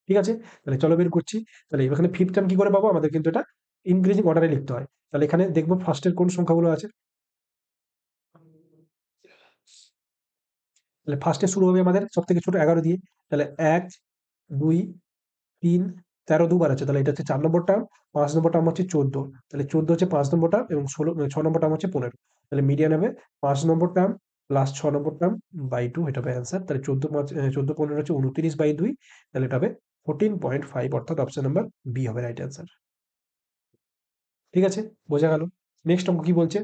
ঠিক আছে? তাহলে চলো বের করছি। তাহলে এখানে ফিফথ টার্ম কি করে পাবো? আমাদের কিন্তু এটা ইনক্রিজিং অর্ডারে লিখতে হয়। তাহলে এখানে দেখবো ফার্স্টের কোন সংখ্যাগুলো আছে। তাহলে ফার্স্টে শুরু হবে আমাদের সবথেকে ছোট ১১ দিয়ে। তাহলে ১, ২, ৩, ১৩ দুবার আছে। তাহলে এটা হচ্ছে ৪ নম্বর টার্ম। ৫ নম্বর টার্ম হচ্ছে ১৪। তাহলে ১৪ হচ্ছে ৫ নম্বর টার্ম এবং ৬ নম্বর টার্ম হচ্ছে ১৫। তাহলে মিডিয়ান হবে ৫ number term plus ৬ number term by ২, এটা হবে অ্যান্সার। তাহলে ১৪, ১৫ হচ্ছে ২৯/২। তাহলে এটা হবে 14.5, অর্থাৎ অপশন নাম্বার বি হবে রাইট অ্যান্সার। ঠিক আছে? বোঝা গেল? নেক্সট অঙ্ক কি বলছে?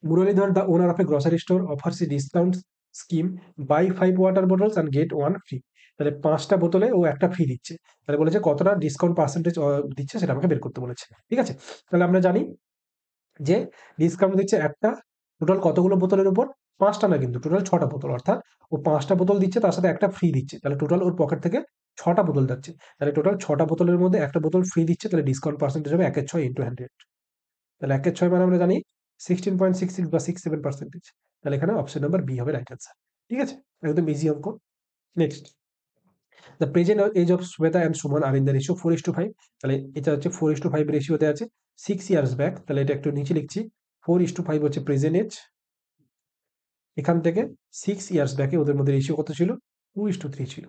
Muralidhar, the owner of a grocery store, offers a discount scheme: buy 5 water bottles and get 1 free. তাহলে ৫টা বোতলে ও একটা ফ্রি দিচ্ছে। তাহলে বলেছে কতটা ডিসকাউন্ট পার্সেন্টেজ দিচ্ছে সেটা আমাকে বের করতে বলেছে। ঠিক আছে? তাহলে আমরা জানি যে ডিসকাউন্ট দিচ্ছে একটা, টোটাল কতগুলো বোতলের উপর? ৫টা না, কিন্তু টোটাল ৬টা বোতল। অর্থাৎ ও ৫টা বোতল দিচ্ছে, তার সাথে একটা ফ্রি দিচ্ছে। তাহলে টোটাল ওর পকেট থেকে ৬টা বোতল যাচ্ছে। তাহলে টোটাল ৬টা বোতলের মধ্যে একটা বোতল ফ্রি দিচ্ছে। তাহলে ডিসকাউন্ট পার্সেন্টেজ হবে ১/৬ ইন্টু 100। তাহলে ১/৬ মানে আমরা জানি 16.66 বা 67%। তাহলে এখানে অপশন নাম্বার বি হবে রাইট অ্যান্সার। ঠিক আছে? একদম ইজি অঙ্ক। Next, the present age of Shweta and Suman are in the ratio 4:5। তাহলে এটা হচ্ছে 4:5 রেশিওতে আছে 6 ইয়ার্স ব্যাক। তাহলে এটা একটু নিচে লিখছি। 4:5 হচ্ছে প্রেজেন্ট এজ। এখান থেকে 6 ইয়ার্স ব্যাকে ওদের মধ্যে রেশিও কত ছিল? 2:3 ছিল।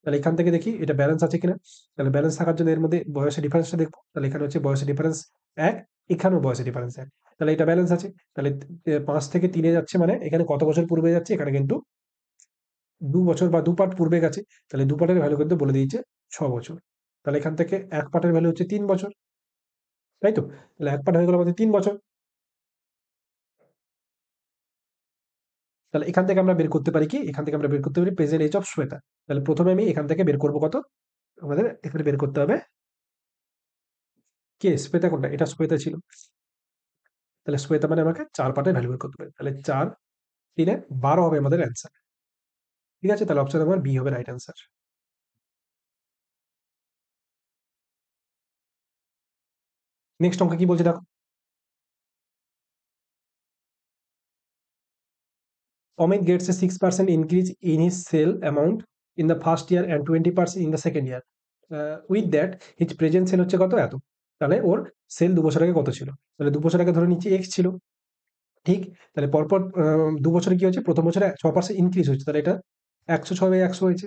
তাহলে এখান থেকে দেখি এটা ব্যালেন্স আছে কিনা। তাহলে ব্যালেন্স থাকার জন্য এর মধ্যে বয়সের ডিফারেন্সটা দেখবো। তাহলে এখানে হচ্ছে বয়সের ডিফারেন্স ১, এখানেও বয়সের ডিফারেন্স ১। তাহলে এটা ব্যালেন্স আছে। তাহলে ৫ থেকে ৩ এ যাচ্ছে, মানে এখানে কত বছর পূর্বে যাচ্ছে? এখানে কিন্তু ২ বছর বা ২ পার্ট পূর্বে গেছে। তাহলে ২ পার্টের ভ্যালু কিন্তু বলে দিয়েছে ৬ বছর। তাহলে এখান থেকে ১ পার্টের ভ্যালু হচ্ছে ৩ বছর। তাই তো? তাহলে ১ পার্ট হয়ে গেল আমাদের ৩ বছর। তাহলে এখান থেকে আমরা বের করতে পারি কি? এখান থেকে আমরা বের করতে পারি প্রেজেন্ট এজ অফ শ্বেতা। তাহলে ১ম এ আমি এখান থেকে বের করব কত? আমাদের এখানে বের করতে হবে কে? শ্বেতা কোনটা? এটা শ্বেতা ছিল। তাহলে শ্বেতা মানে আমাকে ৪ পার্টের ভ্যালু বের করতে হবে। তাহলে ৪, ৩ এ ১২ হবে আমাদের অ্যান্সার। ঠিক আছে? তাহলে অপশন নাম্বার বি হবে রাইট অ্যান্সার। নেক্সট অঙ্কে কি বলছে দেখো। Amit gets a 6% increase in his sale amount in the first year and 20% in the second year. With that, his present sale হচ্ছে কত? এত। তাহলে ওর সেল ২ বছর আগে কত ছিল? তাহলে ২ বছর আগে ধরে নিচ্ছি X ছিল। ঠিক? তাহলে পরপর ২ বছরে কি হয়েছে? প্রথম বছরে ৬% ইনক্রিজ হয়েছে। তাহলে এটা ১০৬/১০০ হয়েছে।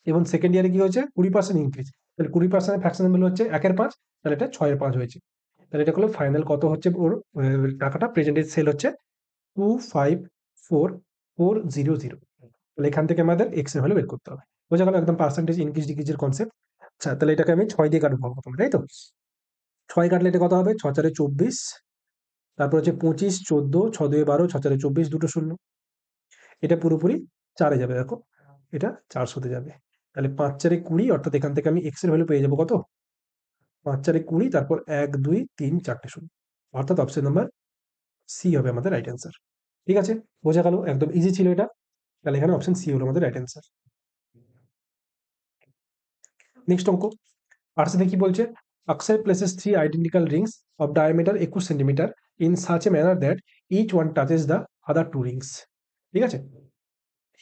এবং সেকেন্ড ইয়ারে কি হয়েছে? ২০% ইনক্রিজ। তাহলে ২০% এর ফ্র্যাকশনাল ভ্যালু হচ্ছে ১/৫। তাহলে এটা ৬/৫ হয়েছে। তাহলে এটা করলে ফাইনাল কত হচ্ছে ওর টাকাটা? প্রেজেন্ট এর সেল হচ্ছে 254,400। তাহলে এখান থেকে আমাদের এক্স এর ভ্যালু বের করতে হবে। বোঝা গেল একদম পার্সেন্টেজ ইনক্রিজ ডিক্রিজের কনসেপ্ট। আচ্ছা, তাহলে এটাকে আমি ৬ দিয়ে কাটবো প্রথমে, তাই তো? ৬ কাটলে এটা কত হবে? ৬ ৪ ২৪, তারপর হচ্ছে ২৫, ১৪, ৬ ২ ১২, ৬ ৪ ২৪, দুটো শূন্য। এটা পুরোপুরি ৪ এ যাবে দেখো। এটা ৪০০ তে যাবে। তাহলে ৫ ৪ ২০, অর্থাৎ এখান থেকে আমি এক্স এর ভ্যালু পেয়ে যাবো কত? ৫ ৪ ২০, তারপর ১ ২ ৩ ৪টে শূন্য। অর্থাৎ অপশন নাম্বার সি হবে আমাদের রাইট অ্যান্সার। ঠিক আছে? বোঝা গেল? একদম ইজি ছিল এটা। তাহলে এখানে অপশন সি হলো আমাদের রাইট অ্যান্সার। নেক্সট অঙ্ক। পার্সে কি বলছে? Akshay places 3 identical rings of diameter ২১ centimetre in such a manner that each one touches the other 2 rings. ঠিক আছে?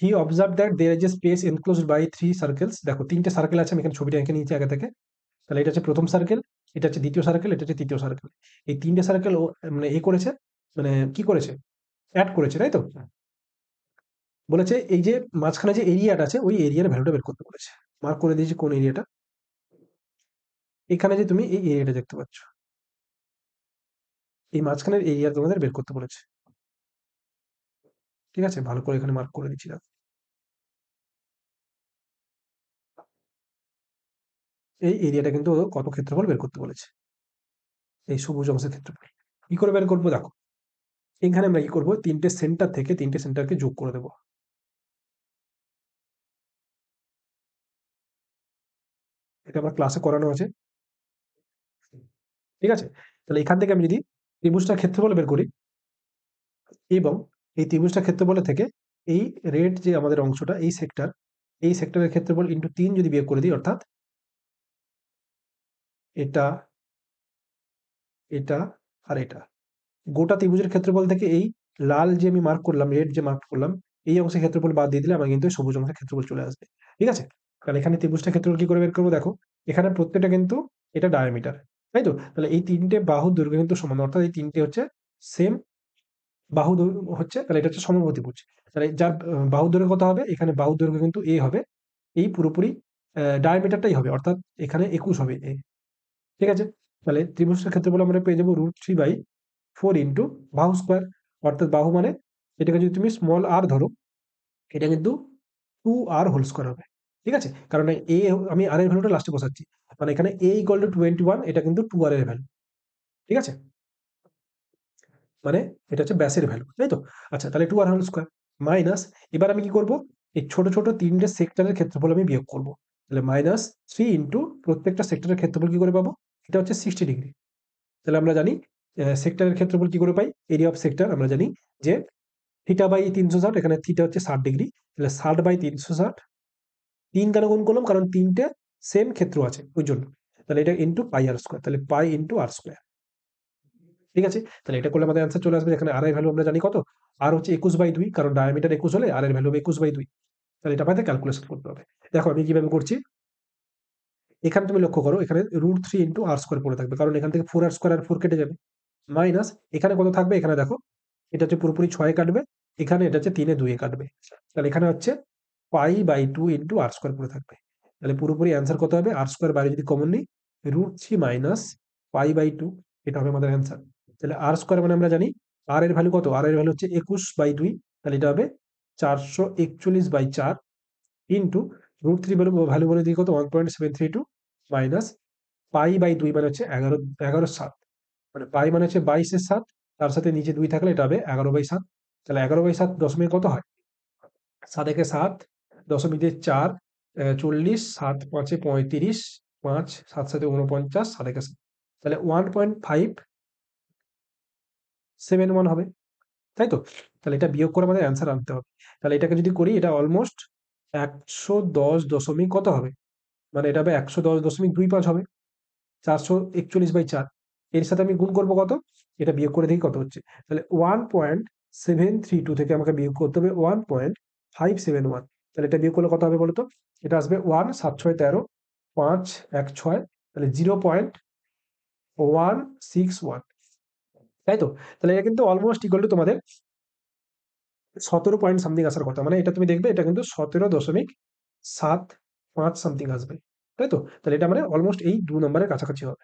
He observed that there is a space enclosed by 3 circles. দেখো ৩ টে circle আছে। আমি এখানে ছবিটা এঁকে নিয়েছি আগে থেকে। তাহলে এটা হচ্ছে প্রথম সার্কেল, এটা হচ্ছে দ্বিতীয় সার্কেল, এটা হচ্ছে তৃতীয় সার্কেল। এই ৩ টে সার্কেল ও মানে করেছে, মানে কি করেছে? এড করেছে, তাই তো? বলেছে এই যে মাঝখানে যে এরিয়াটা আছে ওই এরিয়ার ভ্যালুটা বের করতে বলেছে। মার্ক করে দিয়েছি কোন এরিয়াটা। এখানে যে তুমি এই এরিয়াটা দেখতে পাচ্ছ, এই মাঝখানের এরিয়া তোমাদের বের করতে বলেছে। ঠিক আছে, ভালো করে এখানে মার্ক করে দিচ্ছি দেখো। এই এরিয়াটা কিন্তু কত ক্ষেত্রফল বের করতে বলেছে, এই সবুজ অংশের ক্ষেত্রফল। কি করে বের করবো দেখো, এখানে আমরা কি করবো, তিনটে সেন্টার থেকে তিনটে সেন্টারকে যোগ করে দেবো। এটা আমার ক্লাসে করানো আছে। ঠিক আছে, তাহলে এখান থেকে আমি যদি ত্রিভুজটার ক্ষেত্রফল বের করি এবং এই ত্রিভুজটার ক্ষেত্রফলের থেকে এই রেড যে আমাদের অংশটা এই সেক্টর, এই সেক্টরের ক্ষেত্রফল ইন্টু 3 যদি বিয়োগ করে দিই, অর্থাৎ এটা, এটা আর এটা, গোটা ত্রিভুজের ক্ষেত্রফল থেকে এই লাল যে আমি মার্ক করলাম, রেড যে মার্ক করলাম, এই অংশের ক্ষেত্রফল বাদ দিয়ে দিলে আমার কিন্তু এই সবুজ অংশের ক্ষেত্রফল চলে আসবে। ঠিক আছে, তাহলে এখানে ত্রিভুজটা ক্ষেত্রফল কি করে বের করবো দেখো, এখানে প্রত্যেকটা কিন্তু এটা ডায়ামিটার, তাই তো, তাহলে এই তিনটে বাহুর দৈর্ঘ্য কিন্তু সমান, অর্থাৎ এই তিনটে হচ্ছে সেম বাহু দৈর্ঘ্য হচ্ছে, তাহলে এটা হচ্ছে সমবাহুত্রিভুজ। তাহলে যার বাহু দৈর্ঘ্য কত হবে, এখানে বাহু দৈর্ঘ্য কিন্তু এ হবে, এই পুরোপুরি ডায়ামিটারটাই হবে, অর্থাৎ এখানে 21 হবে এ। ঠিক আছে, তাহলে ত্রিভুজের ক্ষেত্রফল আমরা পেয়ে যাবো √3/4 ইন্টু বাহু স্কোয়ার, অর্থাৎ বাহু মানে এটাকে যদি তুমি স্মল আর ধরো, এটা কিন্তু 2r হোল স্কোয়ার হবে। ঠিক আছে, কারণ এ, আমি আর এর ভ্যালুটা লাস্টে বসাচ্ছি, মানে এখানে a ইকুয়াল টু 21, এটা কিন্তু 2r এর ভ্যালু। ঠিক আছে, মানে এটা হচ্ছে ব্যাসের ভ্যালু, তাই তো। আচ্ছা, তাহলে 2r হোল স্কোয়ার মাইনাস, এবার আমি কি করব, এই ছোট ছোট তিনটে সেক্টরের ক্ষেত্রফল আমি বিয়োগ করব। তাহলে -3 ইন্টু প্রত্যেকটা সেক্টরের ক্ষেত্রফল কি করে পাবো, এটা হচ্ছে 60 ডিগ্রি। তাহলে আমরা জানি সেক্টরের ক্ষেত্রফল কি করে পাই, এরিয়া অফ সেক্টর আমরা জানি যে θ/360, এখানে থিটা হচ্ছে 60 ডিগ্রি, তাহলে 60/360, 3 কেন গুণ করলাম, কারণ তিনটে সেম ক্ষেত্র আছে ওই জন্য। তাহলে এটা ইন্টু পাই আর স্কোয়ার, তাহলে পাই ইন্টু আর স্কোয়ার। ঠিক আছে, তাহলে এটা করলে আমাদের অ্যান্সার চলে আসবে, এখানে আর এর ভ্যালু আমরা জানি কত, আর হচ্ছে 21/2, কারণ ডায়ামিটার 21 হলে আর এর ভ্যালু হবে 21/2। তাহলে এটা আমাদের ক্যালকুলেশন করতে হবে। দেখো আমি কিভাবে করছি, এখানে তুমি লক্ষ্য করো, এখানে √3 ইন্টু আর স্কোয়ার পড়ে থাকবে, কারণ এখান থেকে 4r স্কোয়ার আর 4 কেটে যাবে, মাইনাস এখানে কত থাকবে, এখানে দেখো এটা হচ্ছে পুরোপুরি 6 কাটবে, এখানে এটা হচ্ছে 3 2 কাটবে, তাহলে এখানে হচ্ছে π/2 ইন্টু আর স্কোয়ার পড়ে থাকবে। তাহলে পুরোপুরি অ্যান্সার কত হবে, আর স্কোয়ার বাইরে যদি কমন নিই, √3 মাইনাস π/2, এটা হবে আমাদের অ্যান্সার। তাহলে আর স্কোয়ার মানে আমরা জানি আর এর ভ্যালু কত, আর এর ভ্যালু হচ্ছে 21/2, তাহলে এটা হবে 441/4 ইন্টু √3 ভ্যালু বলে দিই কত, 1.732, মাইনাস π/2 মানে হচ্ছে 11/7, মানে পাই মানে হচ্ছে 22/7, তার সাথে নিচে 2 থাকলে এটা হবে 11/7। তাহলে 11/7 দশমিক কত হয়, 7 একে 7, দশমিকে 4, 40, 7 5 35, 5 7 7 49, 7 একে 7, তাহলে 1.571 হবে, তাই তো। তাহলে এটা বিয়োগ করে আমাদের অ্যান্সার আনতে হবে। তাহলে এটাকে যদি করি, এটা অলমোস্ট 110 দশমিক কত হবে, মানে এটা হবে 110.25 হবে, 441/4, এর সাথে আমি গুণ করবো কত, এটা বিয়োগ করে দেখি কত হচ্ছে। তাহলে 1.732 থেকে আমাকে বিয়োগ করতে হবে 1.571, তাহলে এটা বিয়োগ করলে কত হবে বলতো, এটা আসবে 1 7 6 13, 5 1 6, তাহলে 0.161, তাই তো। তাহলে এটা কিন্তু অলমোস্ট ইকুয়াল টু তোমাদের 17 পয়েন্ট সামথিং আসার কথা, মানে এটা তুমি দেখবে এটা কিন্তু 17.75 সামথিং আসবে, তাই তো। তাহলে এটা মানে অলমোস্ট এই 2 নম্বরের কাছাকাছি হবে।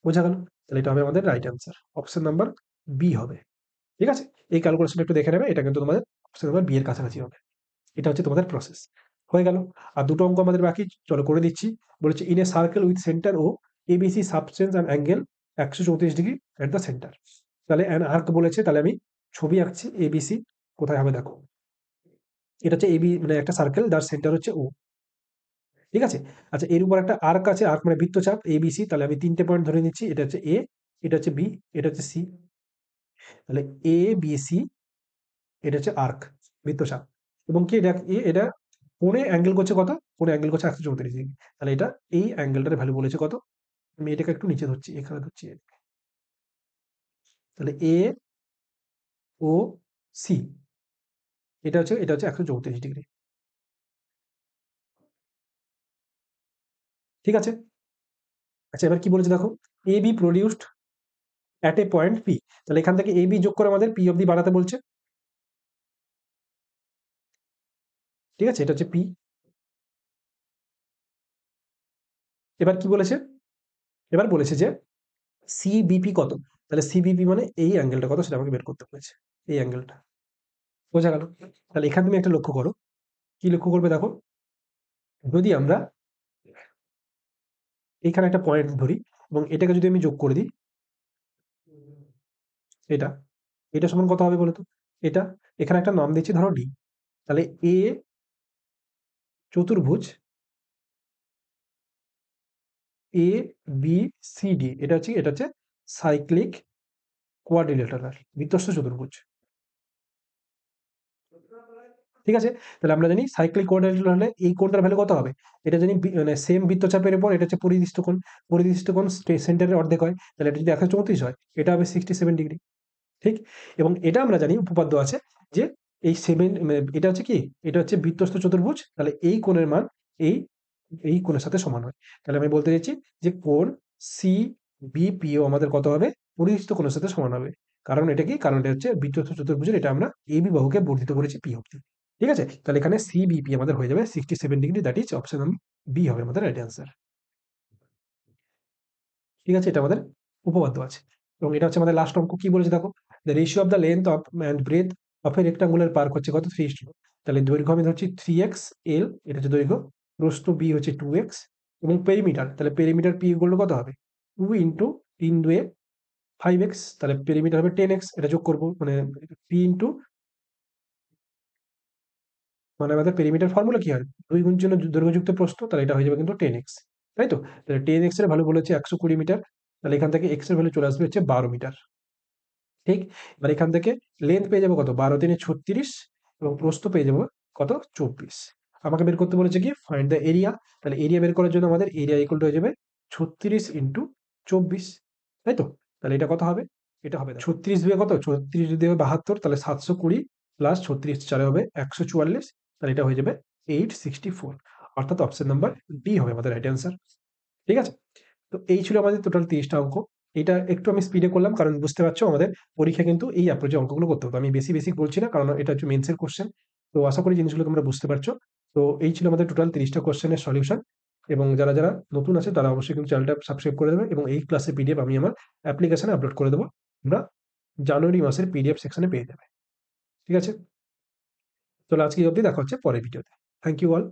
বোঝা গেল, তাহলে এটা হবে আমাদের right answer, option number B হবে। ঠিক আছে, এই ক্যালকুলেশন একটু দেখে নেবে, এটা কিন্তু তোমাদের অপশন নাম্বার বি এর কাছাকাছি হবে। এটা হচ্ছে তোমাদের প্রসেস, হয়ে গেল। আর দুটো অঙ্ক আমাদের বাকি, চলো করে দিচ্ছি। বলেছে in a circle with centre o abc subtends and angle 134 degree at the centre. তাহলে অ্যান আর্ক বলেছে, তাহলে আমি ছবি আঁকছি এবিসি, কোথায় হবে দেখো, এটা হচ্ছে এবি, মানে একটা সার্কেল যার সেন্টার হচ্ছে ও। ঠিক আছে, আচ্ছা এর উপর একটা আর্ক আছে, আর্ক মানে বৃত্তচাপ এবিসি, তাহলে আমি তিনটে পয়েন্ট ধরে নিচ্ছি, এটা হচ্ছে এ, এটা হচ্ছে বি, এটা হচ্ছে সি। তাহলে এ বি সি, এটা হচ্ছে আর্ক, বৃত্তচাপ, এবং কি এটা এটা কোণে অ্যাঙ্গেল করছে কত, কোণে অ্যাঙ্গেল করছে 134 ডিগ্রি। তাহলে এটা এই অ্যাঙ্গেলটার ভ্যালু বলেছে কত, আমি এটাকে একটু নিচে ধরছি, এখানে ধরছি, তাহলে এ ও সি, এটা হচ্ছে 134 ডিগ্রি। ঠিক আছে, আচ্ছা এবার কি বলেছে দেখো, a b produced at a point p, তাহলে এখান থেকে এ বি যোগ করে আমাদের পি অব্দি বাড়াতে বলছে। ঠিক আছে, এটা হচ্ছে পি। এবার কি বলেছে, এবার বলেছে যে সিবিপি কত। তাহলে সিবিপি মানে এই অ্যাঙ্গেলটা কত সেটা আমাকে বের করতে বলেছে, এই অ্যাঙ্গেলটা। বোঝা গেল? তাহলে এখানে তুমি একটা লক্ষ্য করো, কি লক্ষ্য করবে দেখো, যদি আমরা এইখানে একটা পয়েন্ট ধরি এবং এটাকে যদি আমি যোগ করে দিই, এটা এটা সমান কত হবে বলতো? এটা, এখানে একটা নাম দিচ্ছি ধরো ডি। তাহলে এ চতুর্ভুজ এ বি সি ডি, এটা হচ্ছে সাইক্লিক কোয়াড্রিলেটারাল, বৃত্তস্থ চতুর্ভুজ। ঠিক আছে, তাহলে আমরা জানি সাইক্লিক কোয়াড্রিলেটারাল হলে এই কোণটার ভ্যালু কত হবে, এটা জানি মানে সেম বৃত্তচাপের উপর এটা হচ্ছে পরিদৃষ্ট কোণ, পরিদৃষ্ট কোণ সেন্টারের অর্ধেক হয়, তাহলে এটা যদি 134 হয় এটা হবে 67 ডিগ্রি। ঠিক, এবং এটা আমরা জানি উপপাদ্য আছে যে এই সেভেন, এটা হচ্ছে কি, এটা হচ্ছে বৃত্তস্থ চতুর্ভুজ, তাহলে এই কোণের মান এই এই কোণের সাথে সমান হয়। তাহলে আমি বলতে চাইছি যে কোণ সি বিপিও আমাদের কত হবে, পরিদৃষ্ট কোণের সাথে সমান হবে। কারণ এটা কি, কারণ এটা হচ্ছে বৃত্তস্থ চতুর্ভুজের, এটা আমরা এবি বাহুকে বর্ধিত করেছি পি অব্দি। ঠিক আছে, তাহলে এখানে সিবিপি আমাদের হয়ে যাবে 67 degree, that is option B হবে আমাদের রাইট অ্যান্সার। ঠিক আছে, এটা আমাদের উপপাদ্য আছে। এবং এটা হচ্ছে আমাদের লাস্ট অঙ্ক, কি বলেছে দেখো, the ratio of the length of and breadth of a rectangular park হচ্ছে কত, 3:2। তাহলে দৈর্ঘ্য আমি ধরছি 3x L, এটা হচ্ছে দৈর্ঘ্য, প্রস্থ বি হচ্ছে 2x, এবং পেরিমিটার, তাহলে পেরিমিটার পি ইকুয়াল টু কত হবে, 2 ইন্টু 3 2 5x, তাহলে পেরিমিটার হবে 10x, এটা যোগ করবো মানে পি ইন্টু, মানে আমাদের পেরিমিটার ফর্মুলা কি হয়, 2 গুণ জন্য দৈর্ঘ্যযুক্ত প্রস্থ, তাহলে এটা হয়ে যাবে কিন্তু 10x। তাই তো, তাহলে 10x এর ভ্যালু বলেছে 120 মিটার, তাহলে এখান থেকে x এর ভ্যালু চলে আসবে হচ্ছে 12 মিটার। ঠিক, এবার এখান থেকে লেন্থ পেয়ে যাবো কত, 12 3 36, এবং প্রস্থ পেয়ে যাবো কত, 24। আমাকে বের করতে বলেছে কি, ফাইন্ড দ্য এরিয়া। তাহলে এরিয়া বের করার জন্য আমাদের এরিয়া ইকুয়াল টু হয়ে যাবে 36 ইন্টু 24। তাই তো, তাহলে এটা কত হবে, এটা হবে 36 দিয়ে কত, 36 দিয়ে 72, তাহলে 720 প্লাস 36 4 হবে 144, তাহলে এটা হয়ে যাবে 864, অর্থাৎ অপশন নাম্বার ডি হবে আমাদের রাইট অ্যান্সার। ঠিক আছে, তো এই ছিল আমাদের টোটাল 30টা অঙ্ক। এটা একটু আমি স্পিডে করলাম কারণ বুঝতে পারছো আমাদের পরীক্ষা কিন্তু এই অ্যাপ্রোচে অঙ্কগুলো করতে হতো, আমি বেশি বেশি বলছি না কারণ এটা হচ্ছে মেন্সের কোশ্চেন। তো আশা করি জিনিসগুলো তোমরা বুঝতে পারছো। তো এই ছিল আমাদের টোটাল 30টা কোশ্চেনের সলিউশন। এবং যারা যারা নতুন আছে তারা অবশ্যই কিন্তু চ্যানেলটা সাবস্ক্রাইব করে দেবে, এবং এই ক্লাসের পিডিএফ আমি আমার অ্যাপ্লিকেশনে আপলোড করে দেবো, তোমরা জানুয়ারি মাসের পিডিএফ সেকশনে পেয়ে যাবে। ঠিক আছে, চলো আজকে এই অবধি, দেখা হচ্ছে পরের ভিডিওতে। Thank you all.